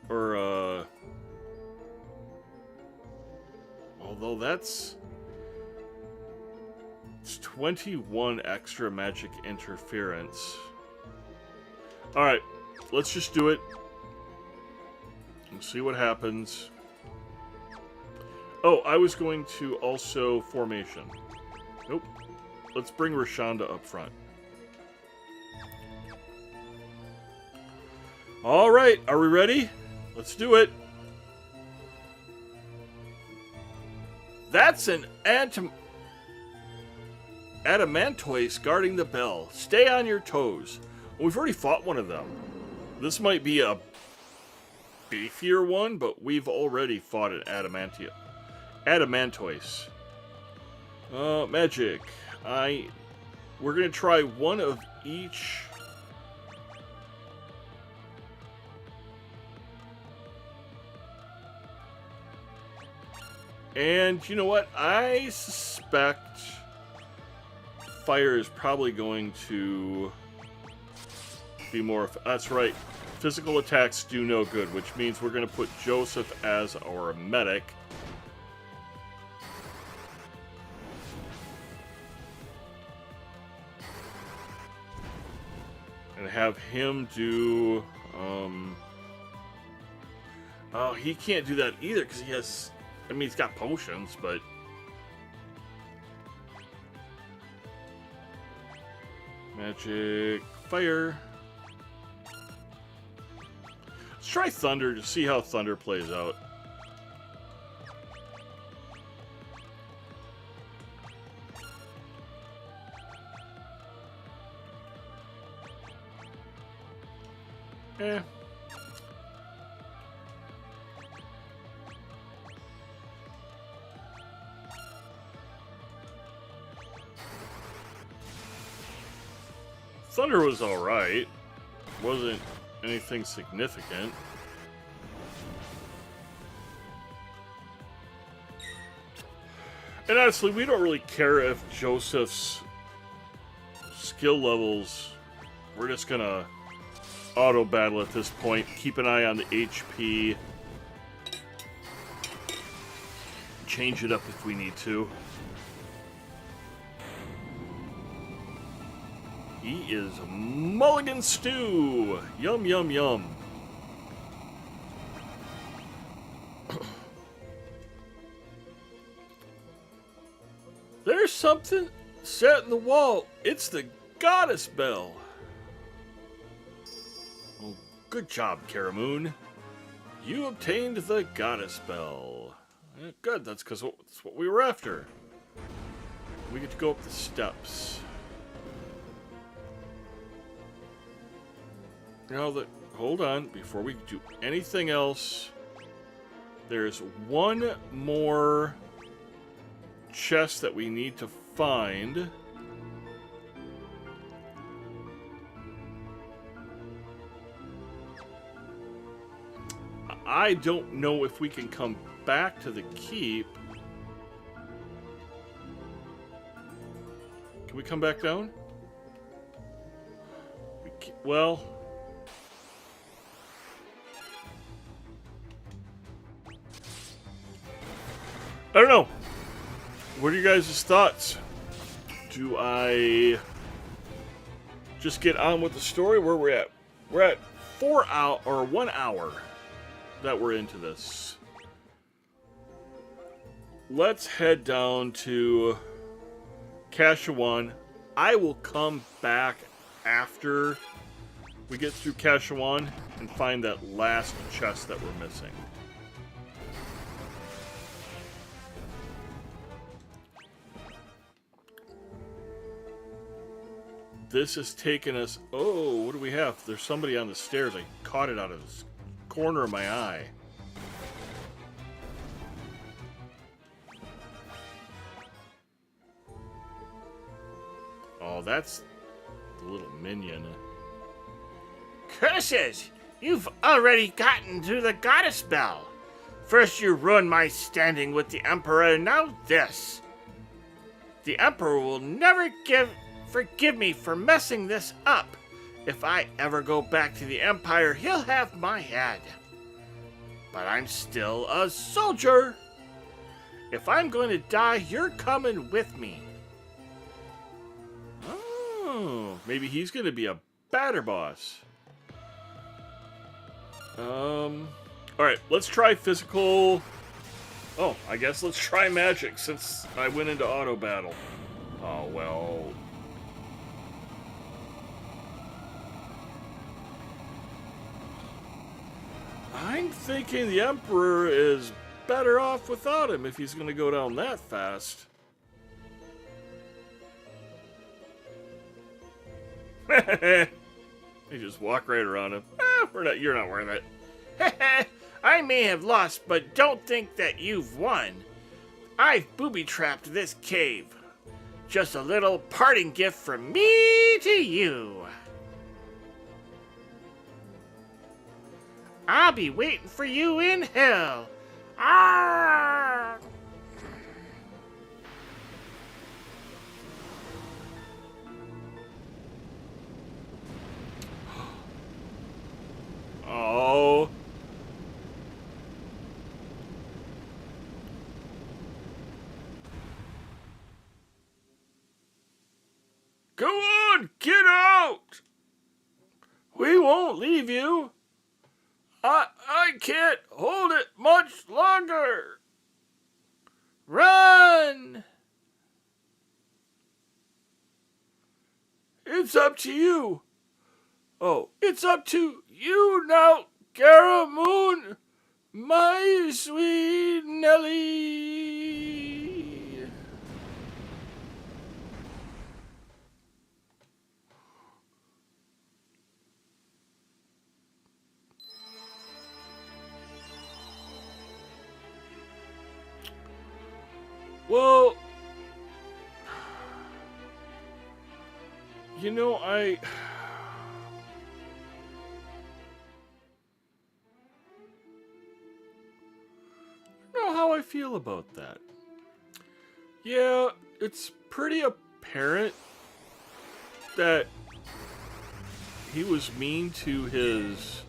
or although it's 21 extra magic interference. Alright, let's just do it. We'll see what happens. Oh, I was going to also formation. Nope. Let's bring Rashonda up front. Alright, are we ready? Let's do it. That's an Adamantoise guarding the bell. Stay on your toes. Well, we've already fought one of them. This might be a beefier one, but we've already fought an Adamantoise. Magic. We're gonna try one of each. And you know what? I suspect fire is probably going to be more... That's right. Physical attacks do no good, which means we're going to put Joseph as our medic. And have him do... Oh, he can't do that either, because he has... I mean, he's got potions, but... Magic fire. Let's try thunder to see how thunder plays out. Eh. Thunder was alright. Wasn't anything significant. And honestly, we don't really care if Joseph's skill levels... We're just gonna auto battle at this point. Keep an eye on the HP. Change it up if we need to. He is Mulligan Stew! Yum, yum, yum. There's something set in the wall. It's the goddess bell. Oh, good job, Kashaun. You obtained the goddess bell. Good, that's because that's what we were after. We get to go up the steps. Now that, hold on, before we do anything else, there's one more chest that we need to find. I don't know if we can come back to the keep. Can we come back down? Well... I don't know. What are you guys' thoughts? Do I just get on with the story? Where we're at? We're at 4 hours or 1 hour that we're into this. Let's head down to Kashuan. I will come back after we get through Kashuan and find that last chest that we're missing. This has taken us... Oh, what do we have? There's somebody on the stairs. I caught it out of the corner of my eye. Oh, that's the little minion. Curses! You've already gotten to the goddess bell. First you ruined my standing with the Emperor, now this. The Emperor will never forgive me for messing this up. If I ever go back to the Empire, he'll have my head. But I'm still a soldier. If I'm going to die, you're coming with me. Oh, maybe he's going to be a batter boss. Alright, let's try physical... Oh, I guess let's try magic since I went into auto battle. Oh, well... I'm thinking the Emperor is better off without him if he's going to go down that fast. You just walk right around him. You're not worth it. I may have lost, but don't think that you've won. I've booby-trapped this cave. Just a little parting gift from me to you. I'll be waiting for you in hell. Arrgh! Oh. Go on, get out! We won't leave you. I can't hold it much longer. Run! It's up to you. Oh, it's up to you now, Kashaun, my sweet Nelly. Well, you know, I feel about that. Yeah, it's pretty apparent that he was mean to his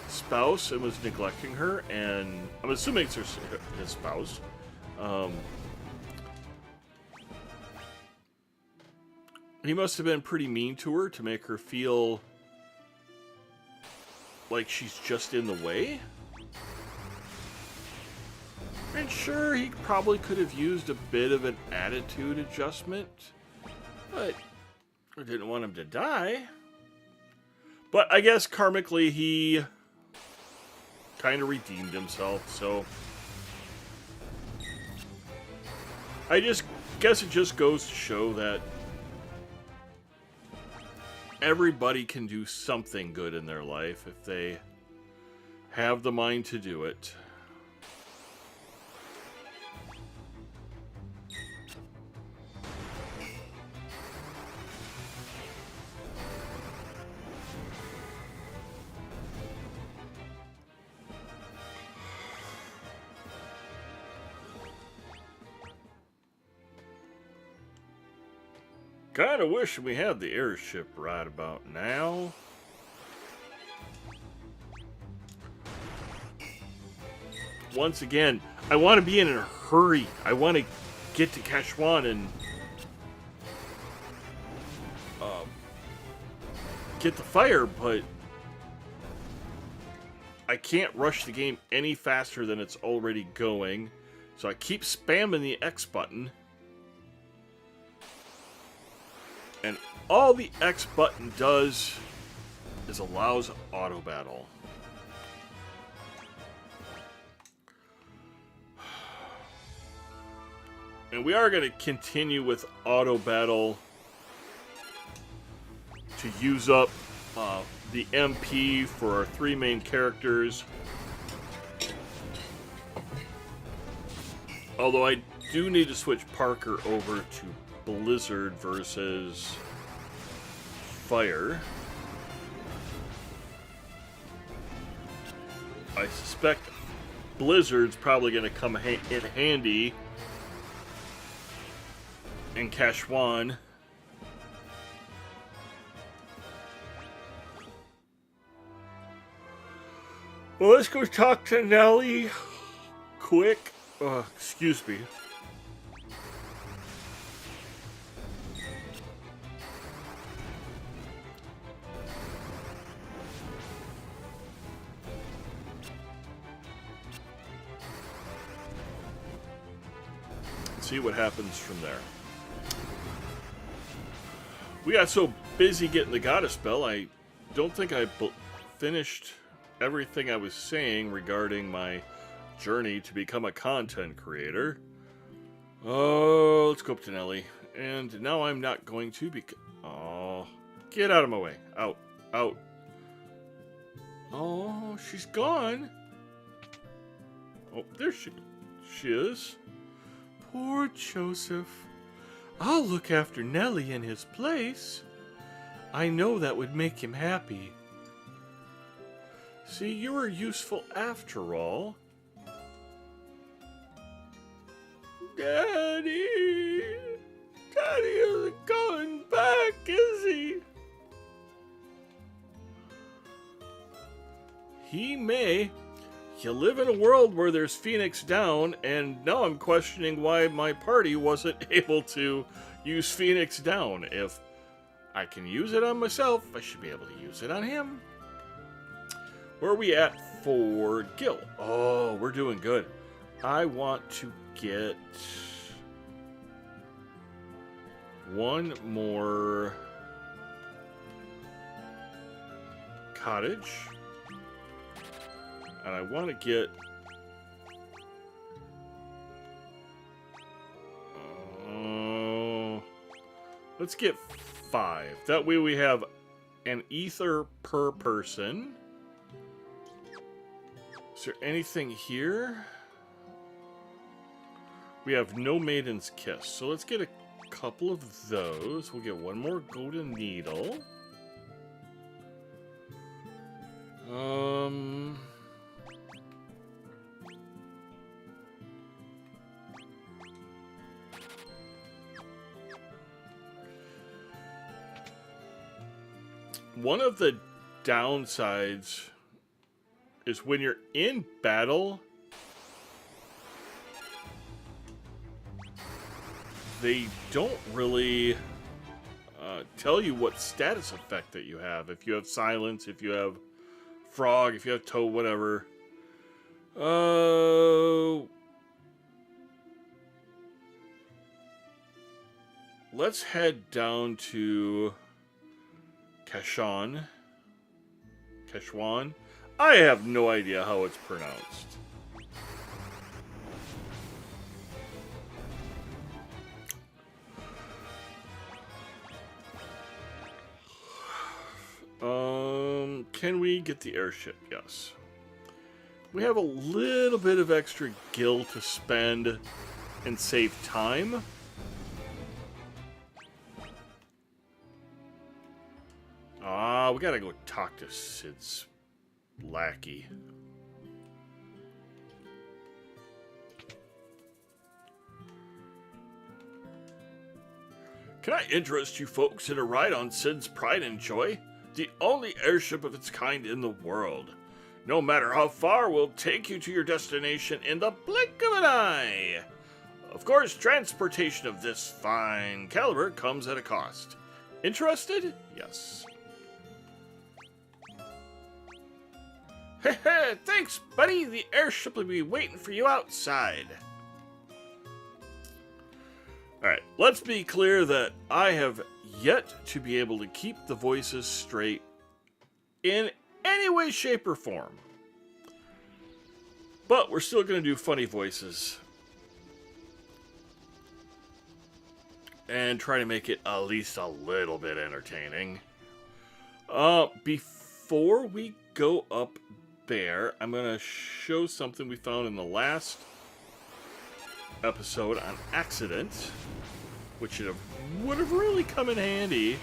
spouse and was neglecting her, and I'm assuming it's his spouse. He must have been pretty mean to her to make her feel like she's just in the way. And sure, he probably could have used a bit of an attitude adjustment, but I didn't want him to die. But I guess karmically he kind of redeemed himself, so I just guess it just goes to show that everybody can do something good in their life if they have the mind to do it. Kinda wish we had the airship right about now. Once again, I want to be in a hurry. I want to get to Kashuan and get the fire, but I can't rush the game any faster than it's already going. So I keep spamming the X button. And all the X button does is allows auto battle. And we are going to continue with auto battle to use up the MP for our 3 main characters. Although I do need to switch Parker over to Blizzard versus Fire. I suspect Blizzard's probably going to come in handy in Kashuan. Well, let's go talk to Nelly quick. Excuse me. See what happens from there. We got so busy getting the goddess spell, I don't think I finished everything I was saying regarding my journey to become a content creator. Oh, let's go up to Nelly. And now I'm not going to because... Oh, get out of my way. Out. Out. Oh, she's gone. Oh, there she is. Poor Joseph. I'll look after Nelly in his place. I know that would make him happy. See, you were useful after all. Daddy! Daddy isn't going back, is he? He may. You live in a world where there's Phoenix Down, and now I'm questioning why my party wasn't able to use Phoenix Down. If I can use it on myself, I should be able to use it on him. Where are we at for Gil? Oh, we're doing good. I want to get one more cottage. And I want to get let's get 5. That way we have an ether per person. Is there anything here? We have no Maiden's Kiss. So let's get a couple of those. We'll get one more golden needle. one of the downsides is when you're in battle, they don't really tell you what status effect that you have. If you have silence, if you have frog, if you have toad, whatever. Let's head down to Kashaun. Kashuan. I have no idea how it's pronounced. Can we get the airship? Yes. We have a little bit of extra gil to spend and save time. We gotta go talk to Sid's lackey. Can I interest you folks in a ride on Sid's Pride and Joy? The only airship of its kind in the world. No matter how far, we'll take you to your destination in the blink of an eye. Of course, transportation of this fine caliber comes at a cost. Interested? Yes. Heh, thanks, buddy. The airship will be waiting for you outside. Alright, let's be clear that I have yet to be able to keep the voices straight in any way, shape, or form. But we're still going to do funny voices. And try to make it at least a little bit entertaining. Before we go up there, I'm going to show something we found in the last episode on accident, which would have really come in handy.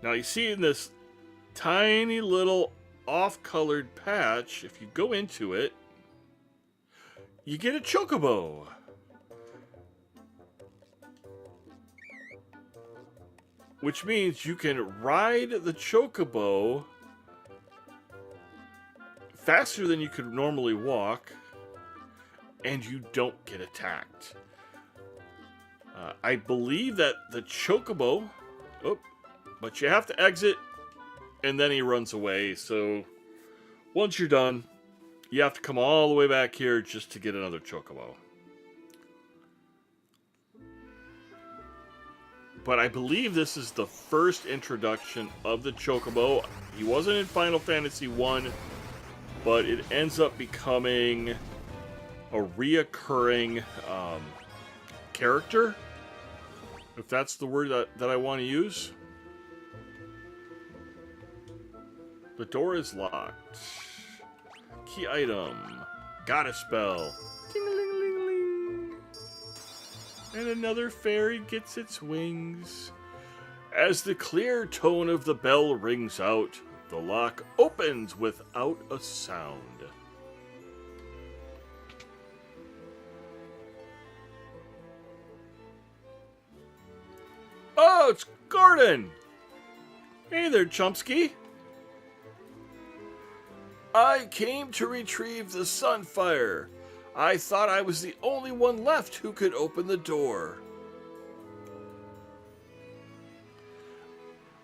Now you see in this tiny little off-colored patch, if you go into it, you get a chocobo. Which means you can ride the chocobo faster than you could normally walk, and you don't get attacked. I believe that the chocobo... Oh, but you have to exit, and then he runs away. So once you're done, you have to come all the way back here just to get another chocobo. But I believe this is the first introduction of the chocobo. He wasn't in Final Fantasy 1, but it ends up becoming a reoccurring character, if that's the word that I want to use. The door is locked. Key item. Got a spell. Ding-a-ling-a-ling-a-ling. And another fairy gets its wings. As the clear tone of the bell rings out, the lock opens without a sound. Oh, it's Gordon! Hey there, Chomsky. I came to retrieve the Sunfire. I thought I was the only one left who could open the door.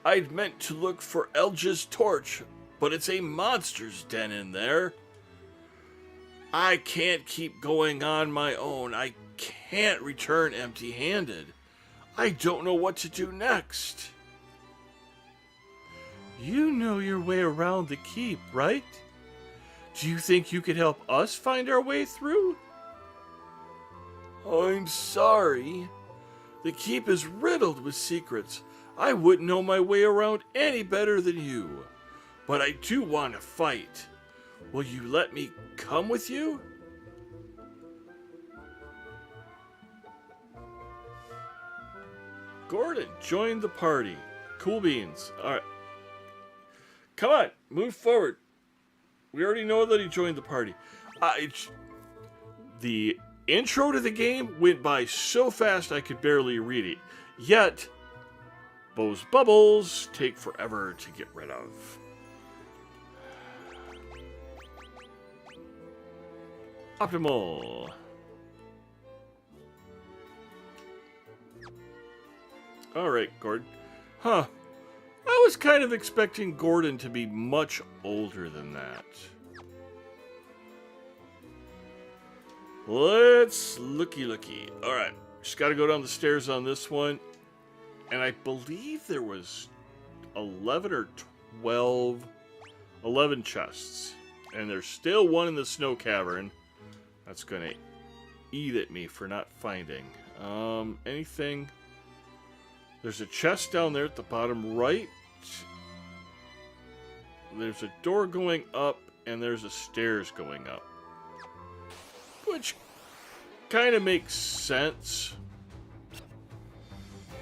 I'd meant to look for Elge's torch, but it's a monster's den in there. I can't keep going on my own. I can't return empty-handed. I don't know what to do next. You know your way around the keep, right? Do you think you could help us find our way through? I'm sorry. The keep is riddled with secrets. I wouldn't know my way around any better than you. But I do want to fight. Will you let me come with you? Gordon joined the party. Cool beans. Alright. Come on, move forward. We already know that he joined the party. The intro to the game went by so fast I could barely read it. Yet, those bubbles take forever to get rid of. Optimal. Alright, Gordon. Huh. I was kind of expecting Gordon to be much older than that. Let's looky. Alright, just gotta go down the stairs on this one. And I believe there was 11 or 11 chests. And there's still one in the snow cavern. That's gonna eat at me for not finding. Anything? There's a chest down there at the bottom right. There's a door going up, and there's a stairs going up. Which kind of makes sense.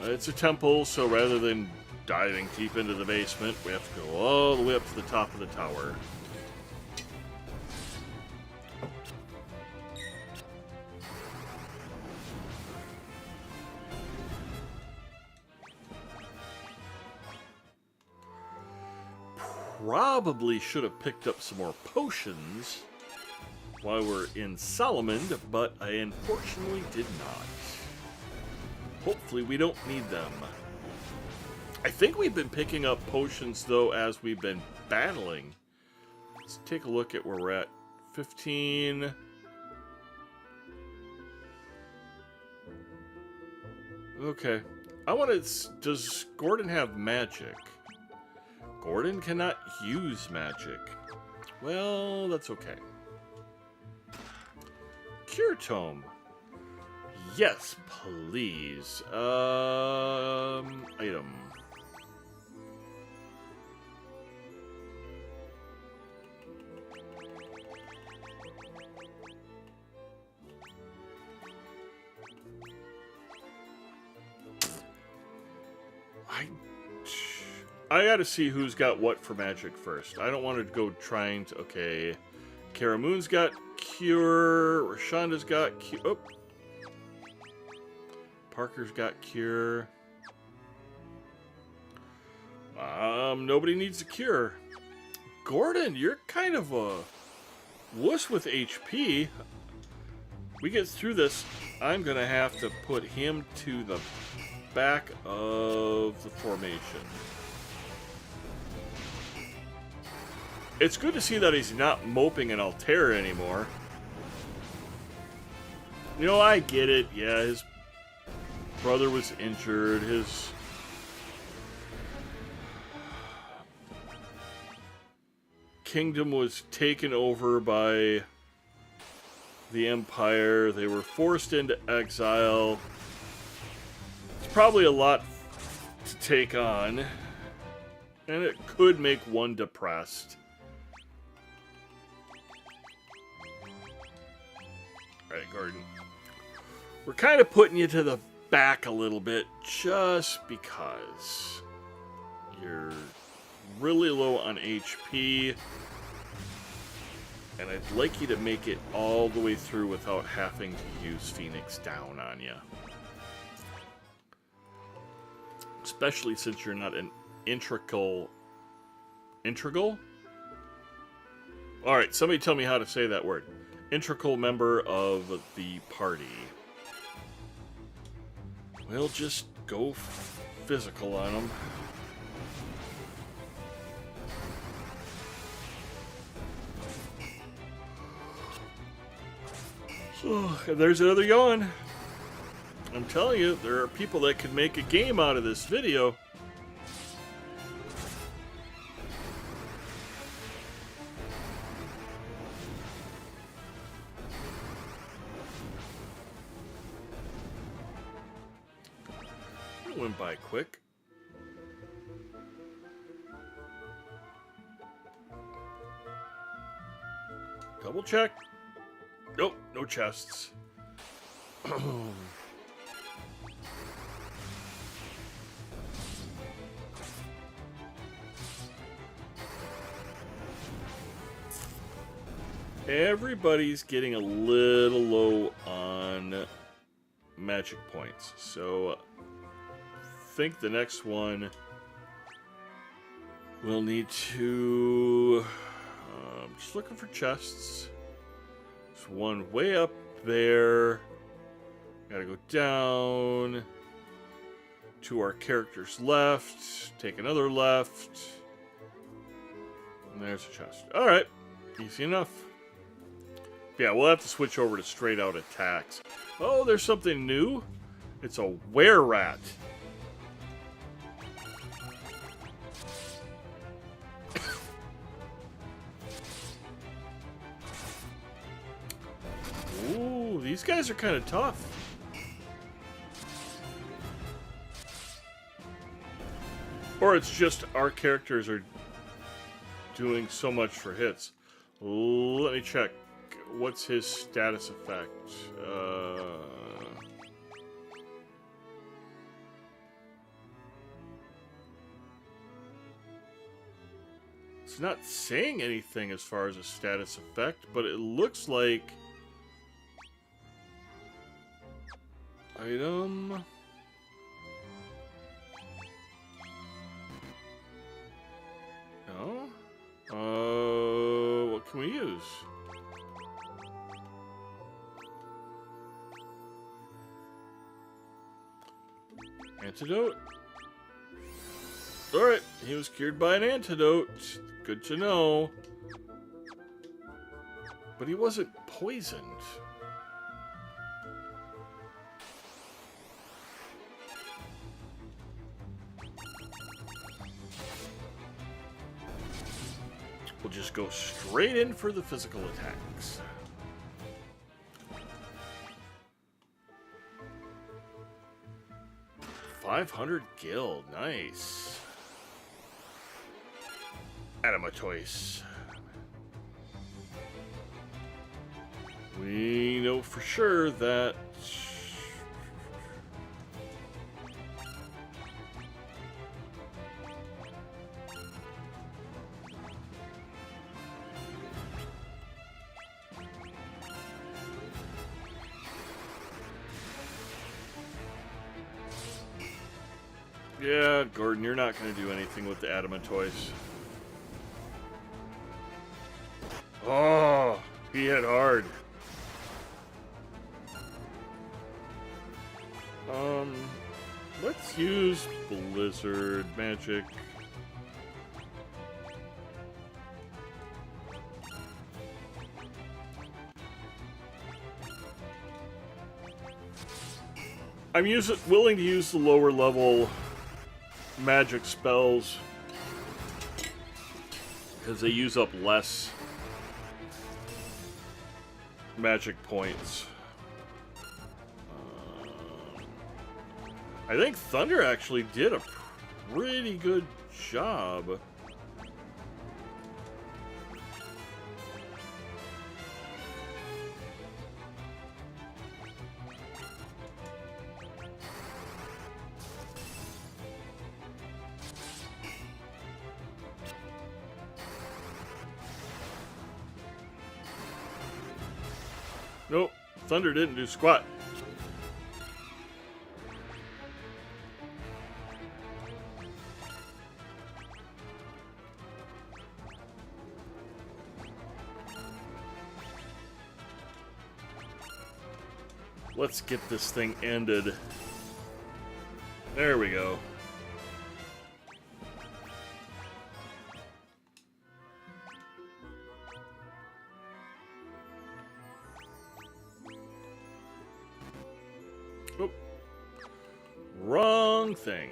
It's a temple, so rather than diving deep into the basement, we have to go all the way up to the top of the tower. Probably should have picked up some more potions while we're in Solomon, but I unfortunately did not. Hopefully we don't need them. I think we've been picking up potions, though, as we've been battling. Let's take a look at where we're at. 15. Okay. I want to... Does Gordon have magic? Gordon cannot use magic. Well, that's okay. Cure Tome. Yes, please. Item. I gotta see who's got what for magic first. I don't want to go trying to... Okay. Karamoon's got Cure. Rashonda's got Cure. Oh. Parker's got Cure. Nobody needs a Cure. Gordon, you're kind of a wuss with HP. We get through this, I'm gonna have to put him to the back of the formation. It's good to see that he's not moping in Altera anymore. You know, I get it. Yeah, his brother was injured. His kingdom was taken over by the Empire. They were forced into exile. It's probably a lot to take on, and it could make one depressed. Alright, Gordon. We're kind of putting you to the back a little bit just because you're really low on HP, and I'd like you to make it all the way through without having to use Phoenix Down on you. Especially since you're not an integral... Alright, somebody tell me how to say that word. Integral member of the party. We'll just go physical on them. So, there's another yawn. I'm telling you, there are people that could make a game out of this video. It went by quick. Double check. Nope, no chests. everybody's getting a little low on magic points. So I think the next one we'll need to... just looking for chests. There's one way up there. Gotta go down to our character's left. Take another left. And there's a chest. Alright. Easy enough. Yeah, we'll have to switch over to straight out attacks. Oh, there's something new. It's a were-rat. Ooh, these guys are kind of tough. Or it's just our characters are doing so much for hits. Let me check. What's his status effect? It's not saying anything as far as a status effect, but it looks like... Item... No? What can we use? Antidote? Alright, he was cured by an antidote. Good to know. But he wasn't poisoned. We'll just go straight in for the physical attacks. $500 gil, nice. Adamatoise. We know for sure that yeah, Gordon, you're not going to do anything with the Adamatoise. Oh, he hit hard. Let's use Blizzard Magic. I'm willing to use the lower level magic spells because they use up less magic points. I think Thunder actually did a pretty good job. Nope, Thunder didn't do squat. Let's get this thing ended. There we go. Oop. Wrong thing.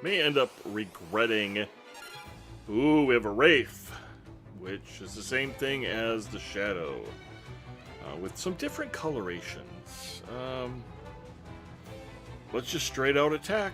May end up regretting. Ooh, we have a Wraith, which is the same thing as the Shadow, with some different colorations. Let's just straight out attack.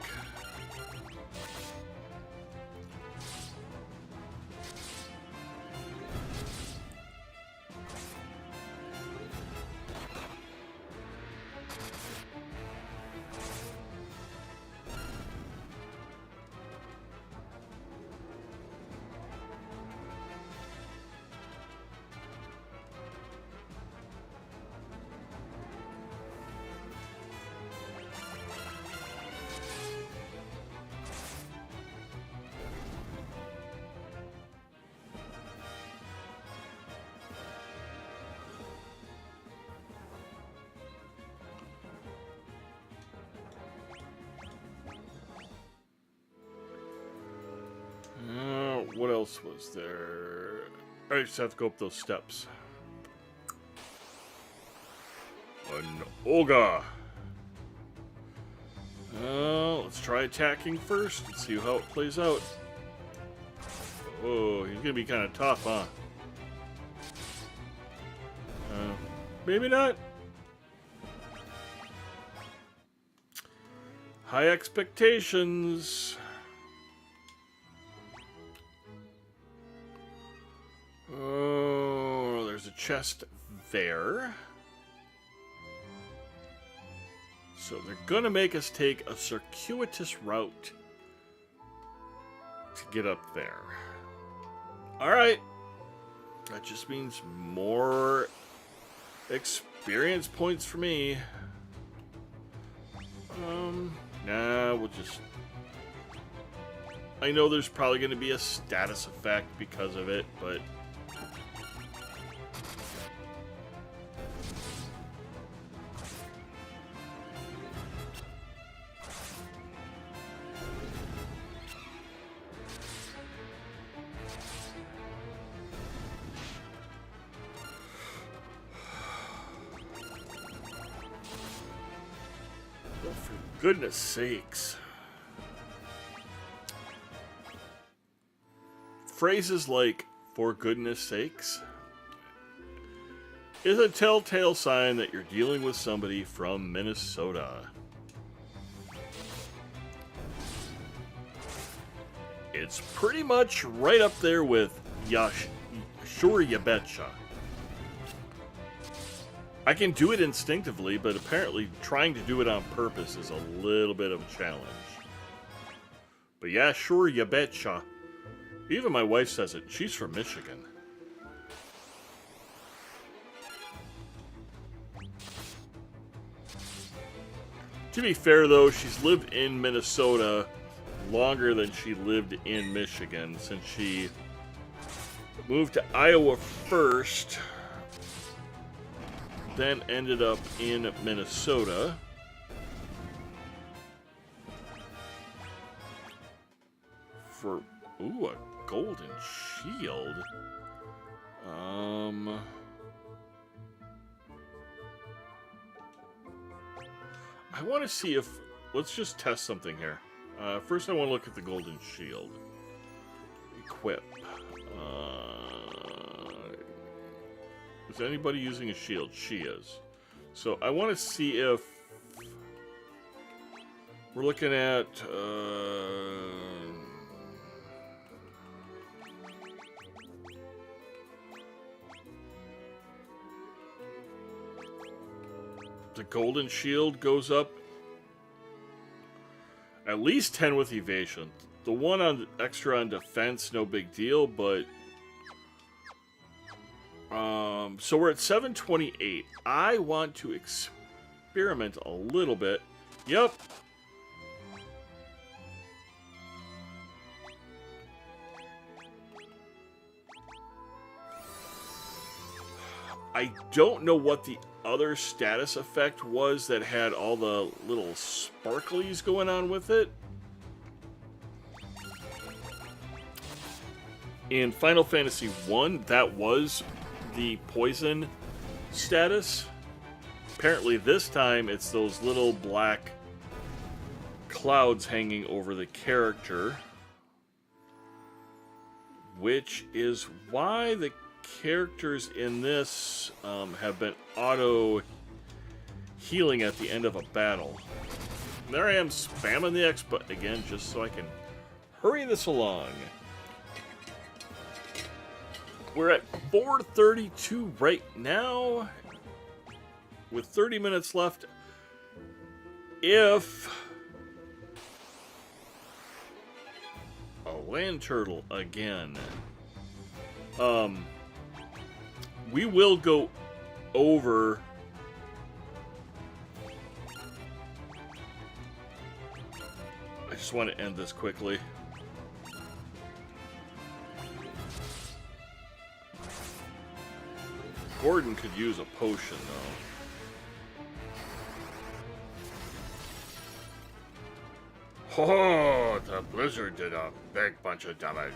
what else was there? I just have to go up those steps. An Olga. Let's try attacking first and see how it plays out. Oh, he's gonna be kind of tough, huh? Maybe not. High expectations. Oh, there's a chest there. So they're gonna make us take a circuitous route to get up there. Alright. That just means more experience points for me. Nah, we'll just... I know there's probably going to be a status effect because of it, but... For goodness sakes. Phrases like, for goodness sakes, is a telltale sign that you're dealing with somebody from Minnesota. It's pretty much right up there with sure you betcha. I can do it instinctively, but apparently trying to do it on purpose is a little bit of a challenge. But yeah, sure you betcha. Even my wife says it. She's from Michigan. To be fair, though, she's lived in Minnesota longer than she lived in Michigan, since she moved to Iowa first, then ended up in Minnesota. For, ooh, a golden shield. I want to see if... Let's just test something here. First I want to look at the golden shield. Equip. Is anybody using a shield? She is. So I want to see if... We're looking at... the golden shield goes up at least 10 with evasion. The one on extra on defense, no big deal, but so we're at 728. I want to experiment a little bit. Yep. I don't know what the other status effect was that had all the little sparklies going on with it. In Final Fantasy 1, that was the poison status. Apparently this time it's those little black clouds hanging over the character, which is why the characters in this have been auto healing at the end of a battle. And there I am spamming the X button again just so I can hurry this along. We're at 4:32 right now with 30 minutes left. If a land turtle again. We will go over I just want to end this quickly. Gordon could use a potion, though. Oh, the blizzard did a big bunch of damage.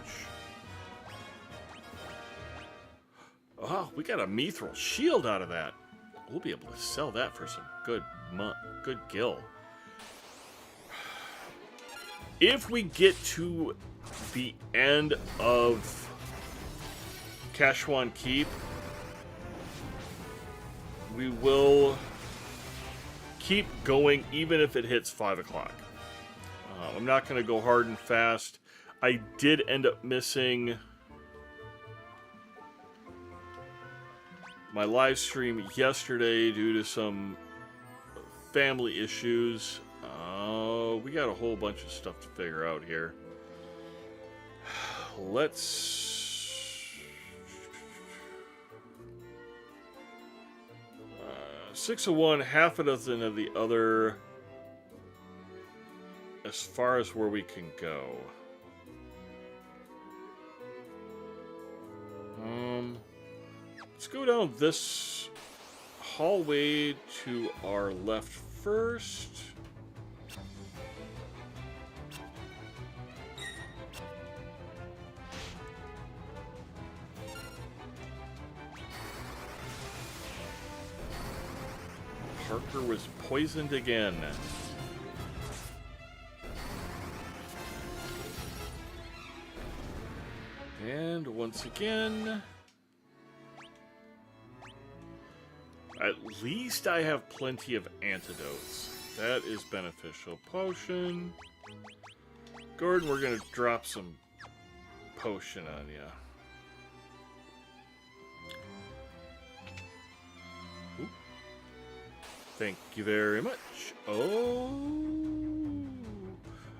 Oh, we got a mithril shield out of that. We'll be able to sell that for some good gil. If we get to the end of Kashuan Keep, we will keep going even if it hits 5 o'clock. I'm not going to go hard and fast. I did end up missing my live stream yesterday due to some family issues. We got a whole bunch of stuff to figure out here. Let's... 6 of one, half a dozen of the other, as far as where we can go. Let's go down this hallway to our left first. Parker was poisoned again. And once again, at least I have plenty of antidotes. That is beneficial. Potion. Gordon, we're going to drop some potion on you. Thank you very much. Oh.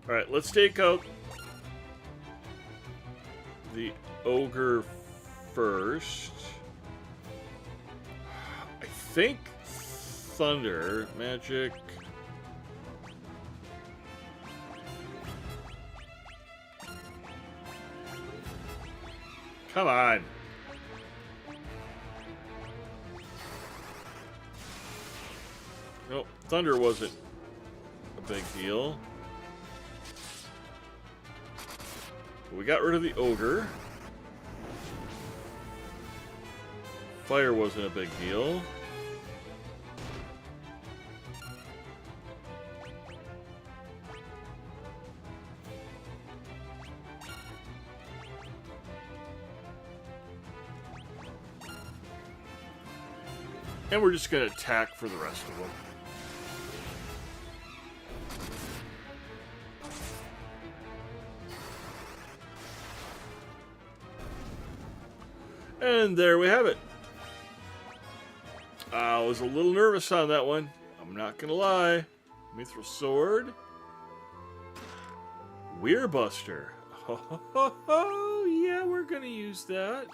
Alright, let's take out the ogre first. I think thunder, magic. Come on. Nope, thunder wasn't a big deal. We got rid of the ogre. Fire wasn't a big deal. And we're just going to attack for the rest of them. And there we have it. I was a little nervous on that one. I'm not going to lie. Mithril Sword. Weirbuster. Oh, yeah, we're going to use that.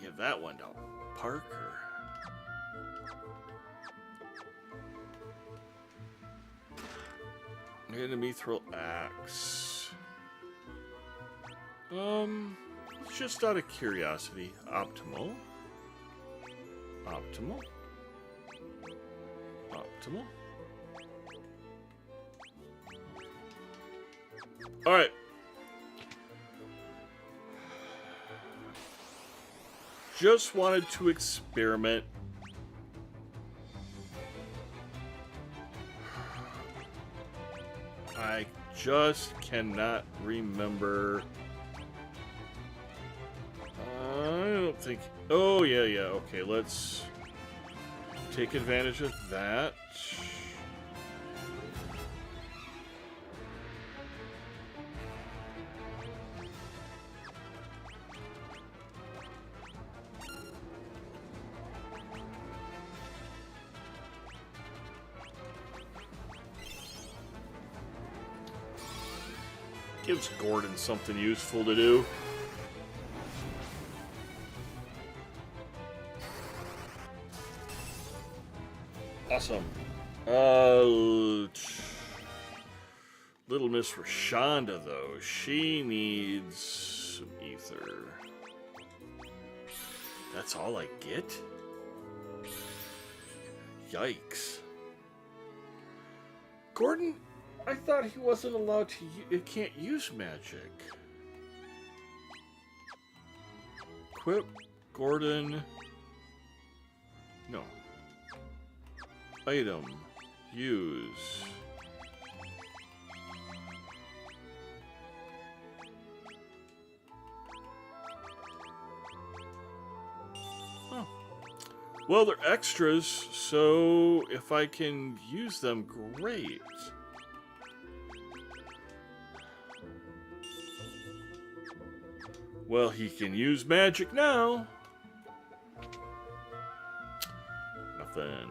Give that one to Parker. And a mithril axe. Just out of curiosity, optimal. Optimal. Optimal. Alright. Just wanted to experiment. I just cannot remember. I don't think... Oh, yeah. Okay, let's take advantage of that. Gives Gordon something useful to do. Awesome. Little Miss Rashonda, though, she needs some ether. That's all I get? Yikes. Gordon, I thought he wasn't allowed to. It can't use magic. Equip Gordon. No. Item. Use. Oh. Well, they're extras, so if I can use them, great. Well, he can use magic now. Nothing.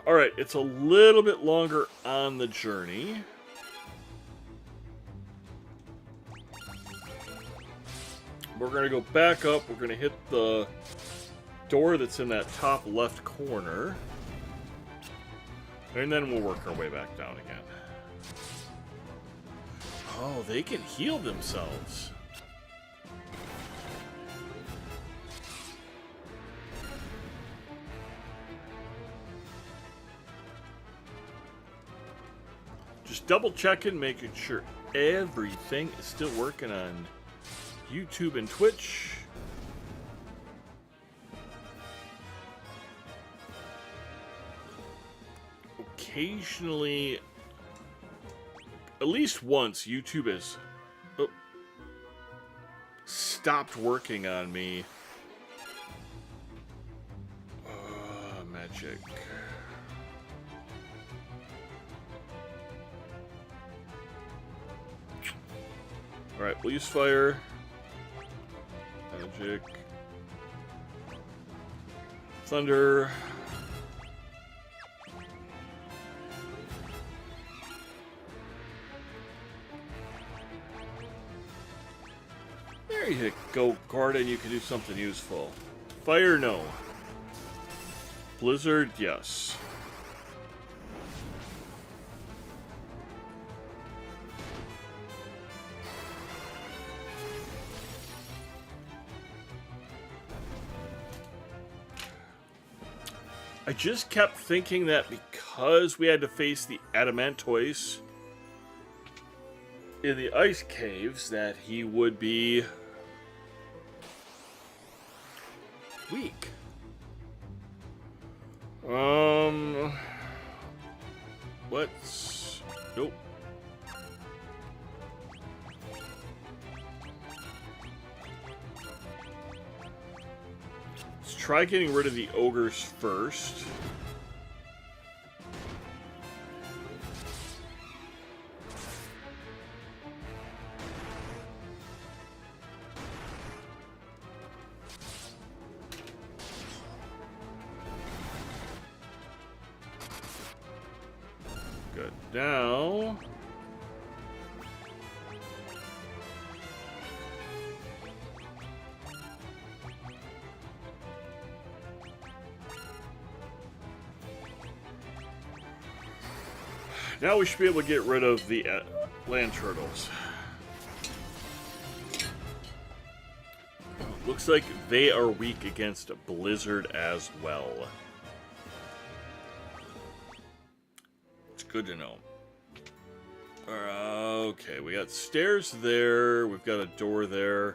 Alright, it's a little bit longer on the journey. We're gonna go back up, we're gonna hit the door that's in that top left corner. And then we'll work our way back down again. Oh, they can heal themselves. Just double checking, making sure everything is still working on YouTube and Twitch. Occasionally, at least once, YouTube has stopped working on me. Magic. Alright, we'll use fire. Magic. Thunder. There you go, Gordon. You can do something useful. Fire, no. Blizzard, yes. I just kept thinking that because we had to face the Adamantoise in the ice caves, that he would be weak. Let's... Nope. Let's try getting rid of the ogres first. Good. Now... Now we should be able to get rid of the land turtles. Looks like they are weak against Blizzard as well. It's good to know. Okay, we got stairs there. We've got a door there.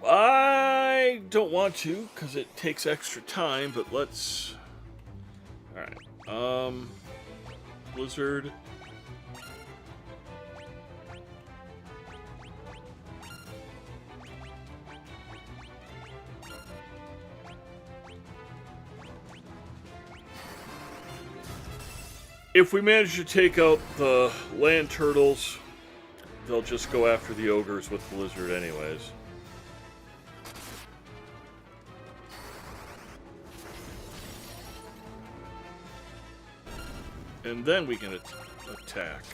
I don't want to, because it takes extra time, but let's... Alright, Blizzard. If we manage to take out the land turtles, they'll just go after the ogres with Blizzard anyways. And then we can attack.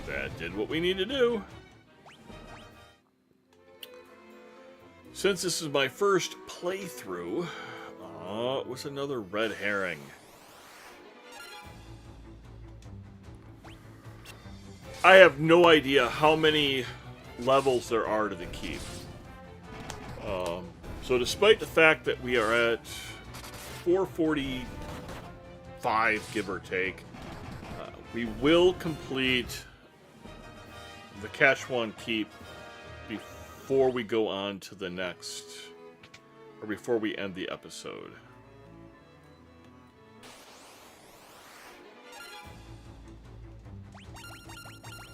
That did what we need to do. Since this is my first playthrough, it was another red herring. I have no idea how many levels there are to the keep. So despite the fact that we are at 445, give or take, we will complete the Kashuan keep before we go on to the next, or before we end the episode.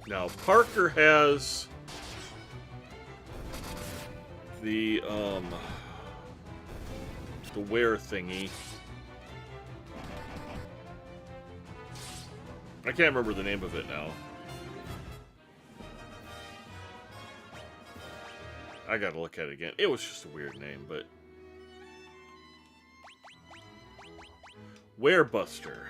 Now, Parker has the wear thingy. I can't remember the name of it now. I gotta look at it again. It was just a weird name, but... Werebuster.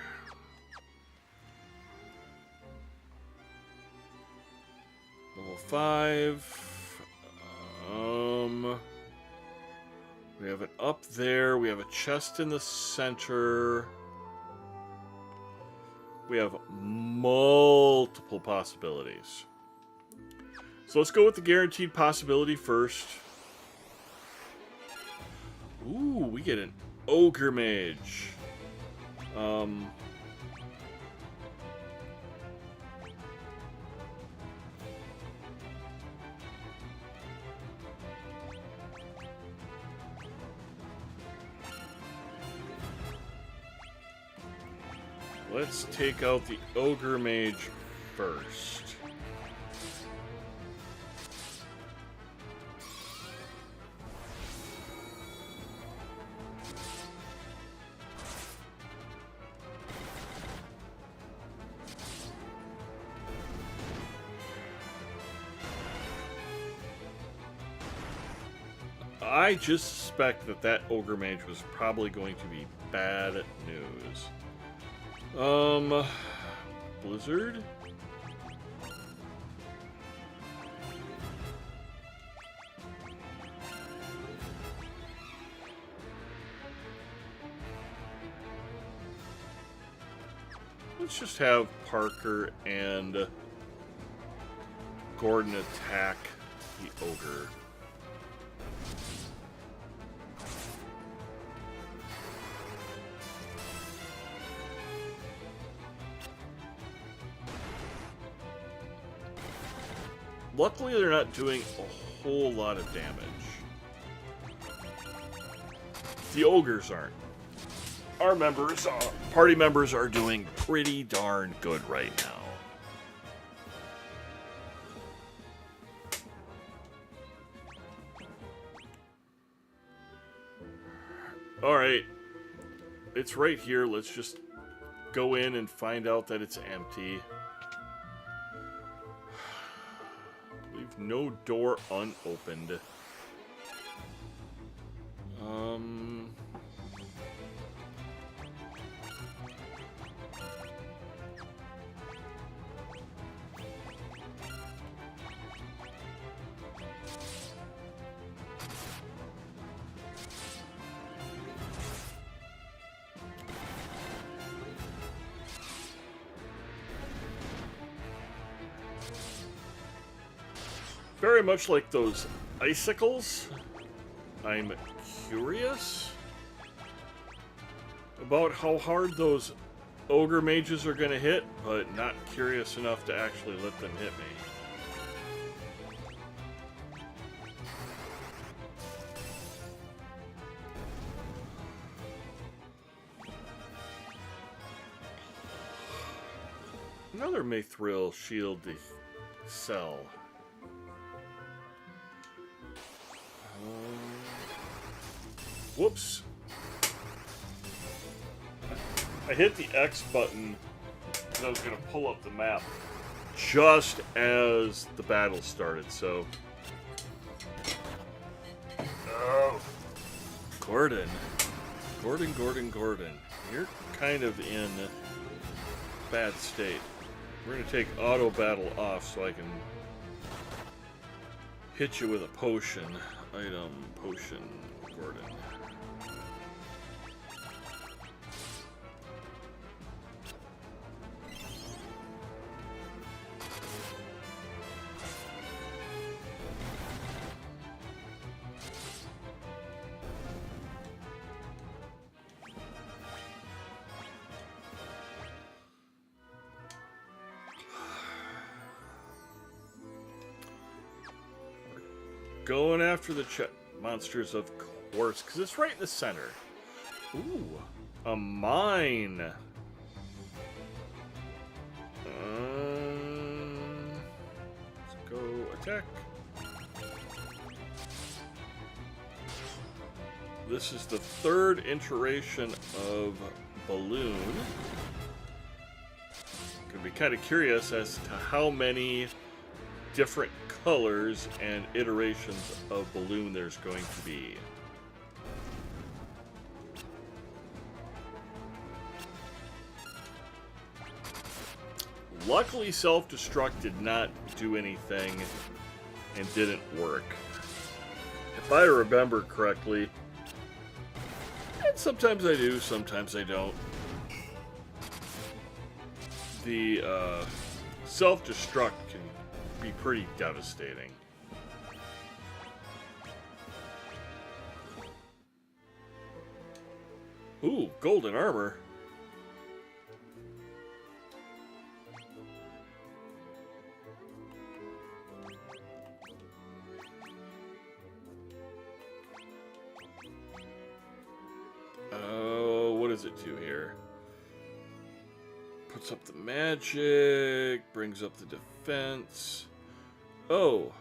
Level 5. We have it up there. We have a chest in the center. We have multiple possibilities. So let's go with the guaranteed possibility first. Ooh, we get an ogre mage. Let's take out the ogre mage first. I just suspect that that ogre mage was probably going to be bad news. Blizzard? Let's just have Parker and Gordon attack the ogre. Luckily, they're not doing a whole lot of damage. The ogres aren't. Our members, party members, are doing pretty darn good right now. Alright. It's right here. Let's just go in and find out that it's empty. Leave no door unopened. Very much like those icicles, I'm curious about how hard those ogre mages are going to hit, but not curious enough to actually let them hit me. Another Mithril shield to sell. Whoops. I hit the X button because I was going to pull up the map just as the battle started, so... Oh. Gordon. Gordon. You're kind of in bad state. We're going to take auto battle off so I can hit you with a potion. Item, potion, Gordon. going after the monsters, of course, because it's right in the center. Ooh, a mine. Let's go attack. This is the third iteration of Balloon. Gonna be kind of curious as to how many different colors and iterations of Balloon there's going to be. Luckily, self-destruct did not do anything and didn't work. If I remember correctly, and sometimes I do, sometimes I don't, the self-destruct can be pretty devastating. Ooh, golden armor. Oh, what does it do here? Puts up the magic, brings up the defense. Oh.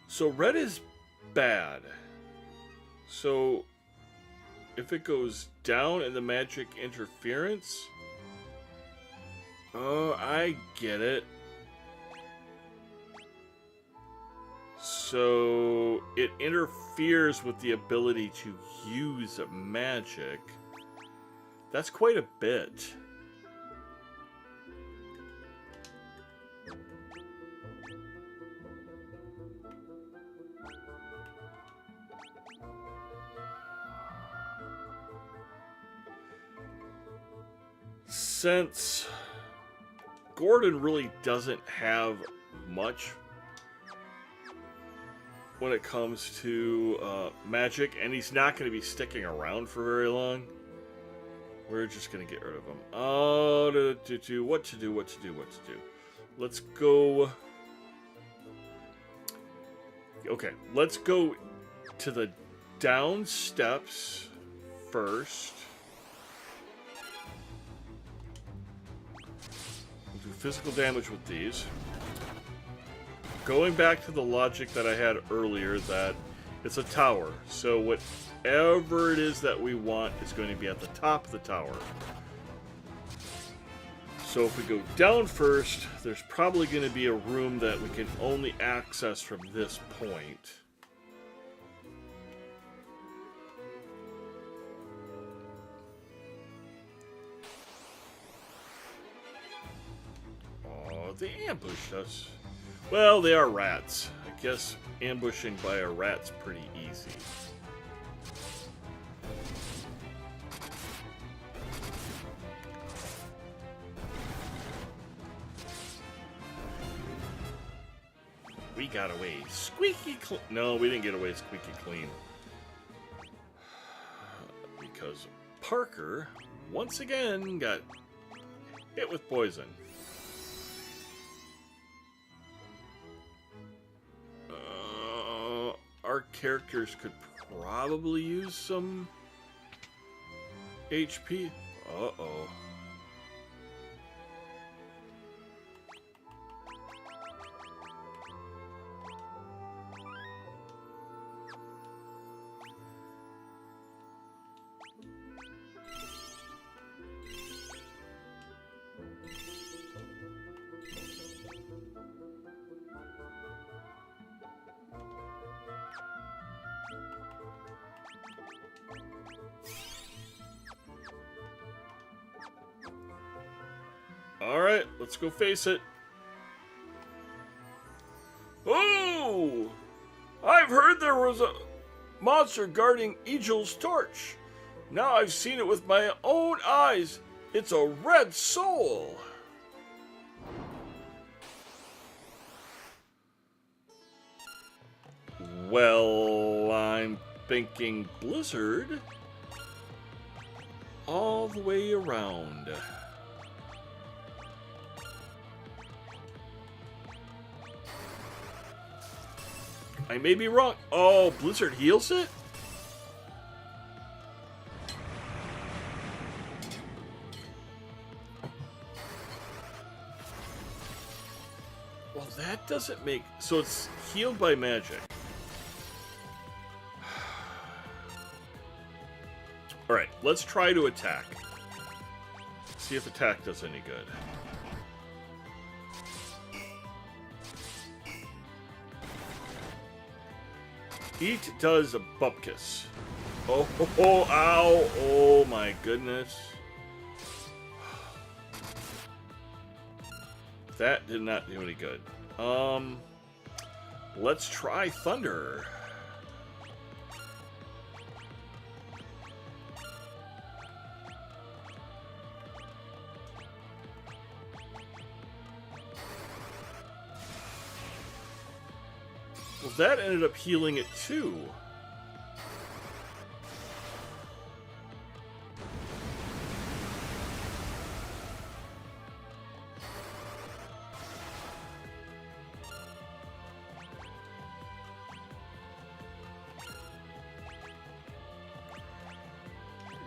So red is bad. So if it goes down in the magic interference... Oh, I get it. So it interferes with the ability to use magic. That's quite a bit. Since Gordon really doesn't have much when it comes to magic, and he's not going to be sticking around for very long, we're just going to get rid of him. Oh, what to do. Let's go. Okay, let's go to the down steps first. We'll do physical damage with these. Going back to the logic that I had earlier, that it's a tower, so whatever it is that we want is going to be at the top of the tower. So if we go down first, there's probably going to be a room that we can only access from this point. Oh, they ambushed us. Well, they are rats. I guess ambushing by a rat's pretty easy. We got away squeaky clean. No, we didn't get away squeaky clean. Because Parker, once again, got hit with poison. Our characters could probably use some HP. Uh-oh. Alright, let's go face it. Oh! I've heard there was a monster guarding Egel's torch. Now I've seen it with my own eyes. It's a red soul. Well, I'm thinking Blizzard all the way around. I may be wrong. Oh, Blizzard heals it? Well, that doesn't make... So it's healed by magic. Alright, let's try to attack. See if attack does any good. Eat does a bupkis. Oh, ow. Oh my goodness. That did not do any good. Let's try thunder. Well, that ended up healing it too.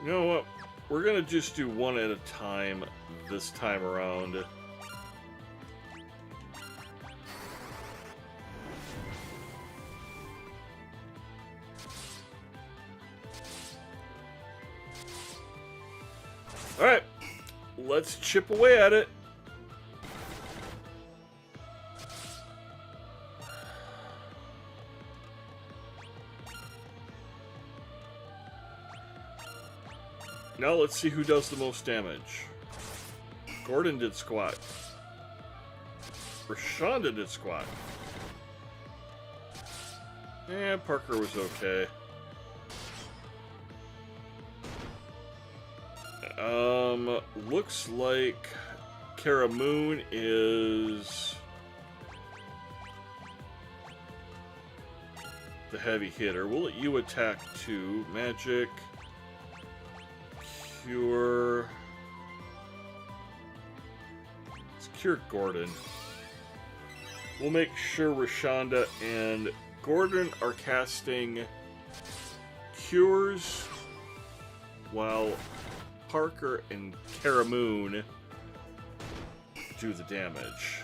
You know what? We're gonna just do one at a time this time around. Alright, let's chip away at it. Now let's see who does the most damage. Gordon did squat. Rashonda did squat. And Parker was okay. Looks like Kara Moon is the heavy hitter. We'll let you attack too. Magic. Cure. Let's cure Gordon. We'll make sure Rashonda and Gordon are casting cures while Parker and Kara Moon do the damage.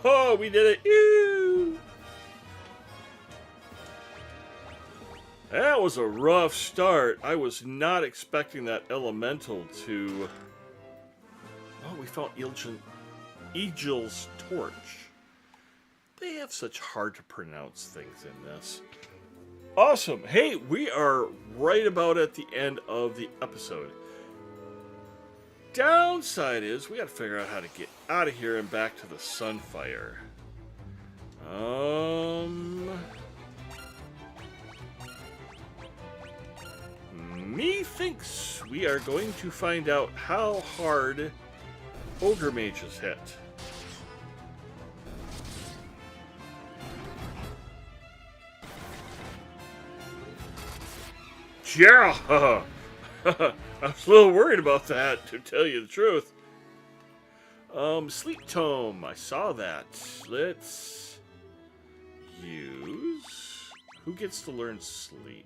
Oh, we did it! Ew! That was a rough start. I was not expecting that elemental to... Oh, we found Eagle's Torch. They have such hard to pronounce things in this. Awesome. Hey, we are right about at the end of the episode. Downside is we gotta figure out how to get out of here and back to the Sunfire. Methinks we are going to find out how hard Ogre Mages hit. Yeah! I was a little worried about that, to tell you the truth. Sleep Tome. I saw that. Let's use... Who gets to learn sleep?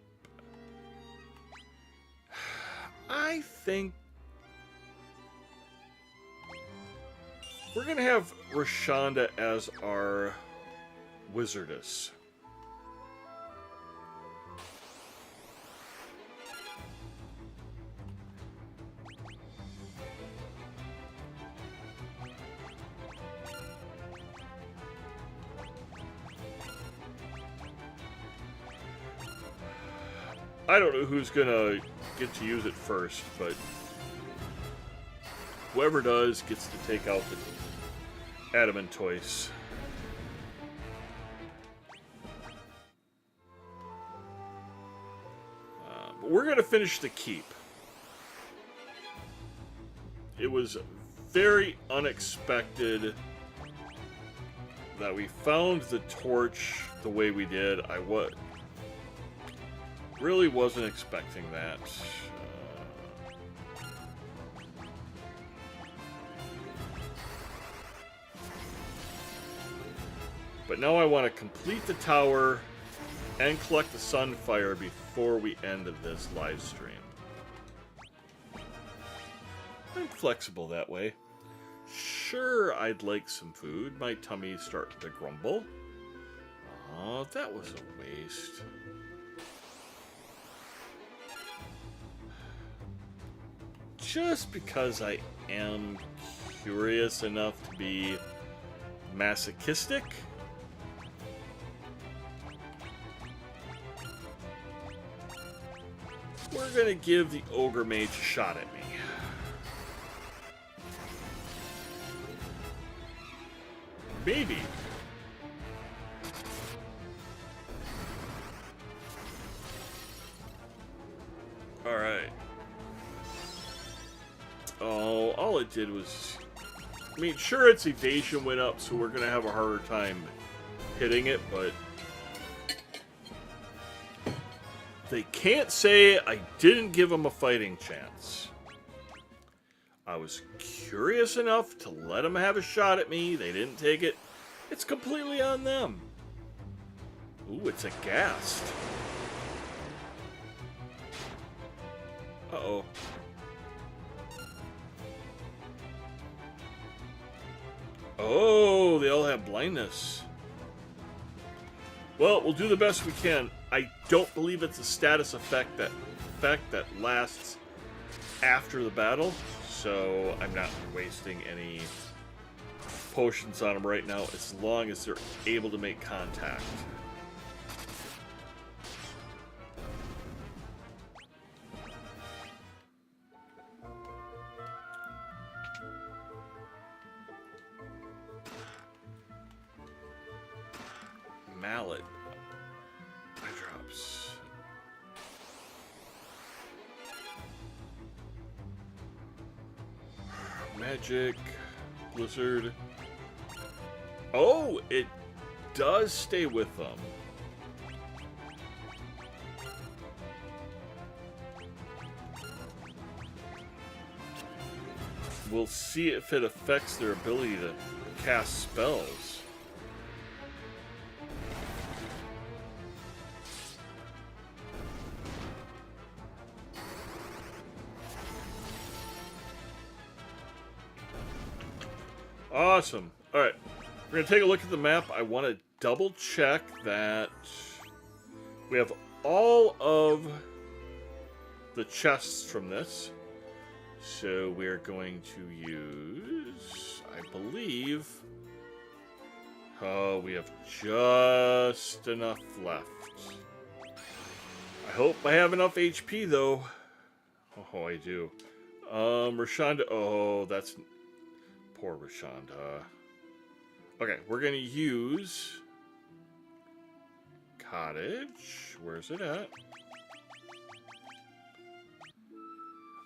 I think... We're going to have Rashonda as our wizardess. I don't know who's gonna get to use it first, but whoever does gets to take out the adamant toys. But we're gonna finish the keep. It was very unexpected that we found the torch the way we did. I really wasn't expecting that. But now I want to complete the tower and collect the Sunfire before we end this live stream. I'm flexible that way. Sure, I'd like some food. My tummy's starting to grumble. Oh, that was a waste. Just because I am curious enough to be masochistic, we're gonna give the Ogre Mage a shot at me. Maybe. Alright. Oh, all it did was... I mean, sure, its evasion went up, so we're gonna have a harder time hitting it, but... they can't say I didn't give them a fighting chance. I was curious enough to let them have a shot at me. They didn't take it. It's completely on them. Ooh, it's a ghast. Uh-oh. Oh, they all have blindness. Well, we'll do the best we can. I don't believe it's a status effect that lasts after the battle, so I'm not wasting any potions on them right now as long as they're able to make contact. Mallet. Eye drops. Magic. Blizzard. Oh, it does stay with them. We'll see if it affects their ability to cast spells. Awesome. Alright. We're going to take a look at the map. I want to double check that we have all of the chests from this. So we're going to use, I believe, oh, we have just enough left. I hope I have enough HP though. Oh, I do. Rashonda, oh, that's poor Rashonda. Okay, we're gonna use Cottage. Where's it at?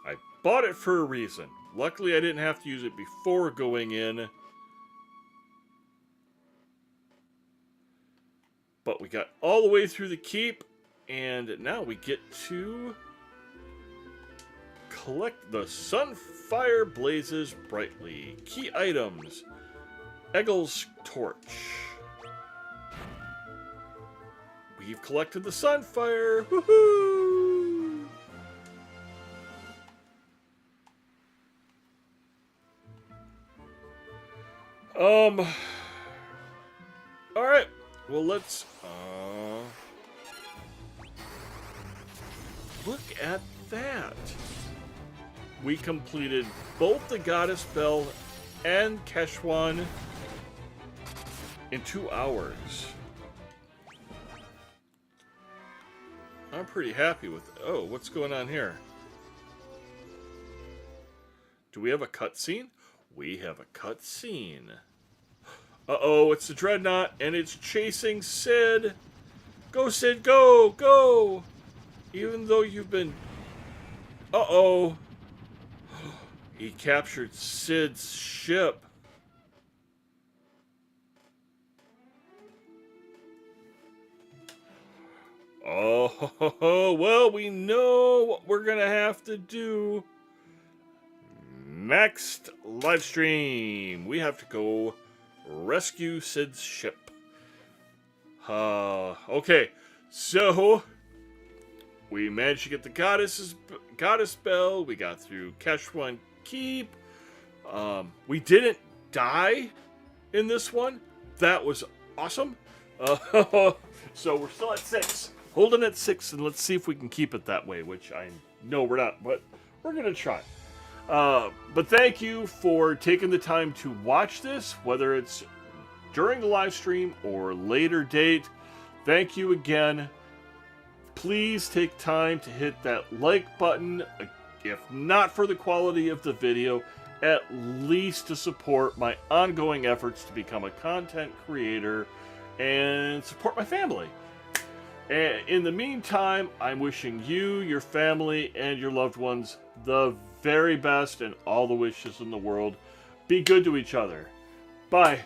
I bought it for a reason. Luckily, I didn't have to use it before going in. But we got all the way through the keep, and now we get to collect the Sunfire blazes brightly. Key items. Eggel's torch. We've collected the Sunfire. Woohoo! Alright. Well, let's look at that. We completed both the Goddess Bell and Kashuan in 2 hours. I'm pretty happy with it. Oh, what's going on here? Do we have a cutscene? We have a cutscene. Uh-oh, it's the Dreadnought, and it's chasing Sid. Go, Sid, go, go! Even though you've been... Uh-oh. He captured Sid's ship. Oh, well, we know what we're going to have to do. Next live stream, we have to go rescue Sid's ship. Okay, so we managed to get the goddess bell. We got through Kashuan Keep. We didn't die in this one. That was awesome. So we're still at 6. Holding at 6, and let's see if we can keep it that way, which I know we're not, but we're going to try. But thank you for taking the time to watch this, whether it's during the live stream or later date. Thank you again. Please take time to hit that like button, if not for the quality of the video, at least to support my ongoing efforts to become a content creator and support my family. And in the meantime, I'm wishing you, your family, and your loved ones the very best and all the wishes in the world. Be good to each other. Bye.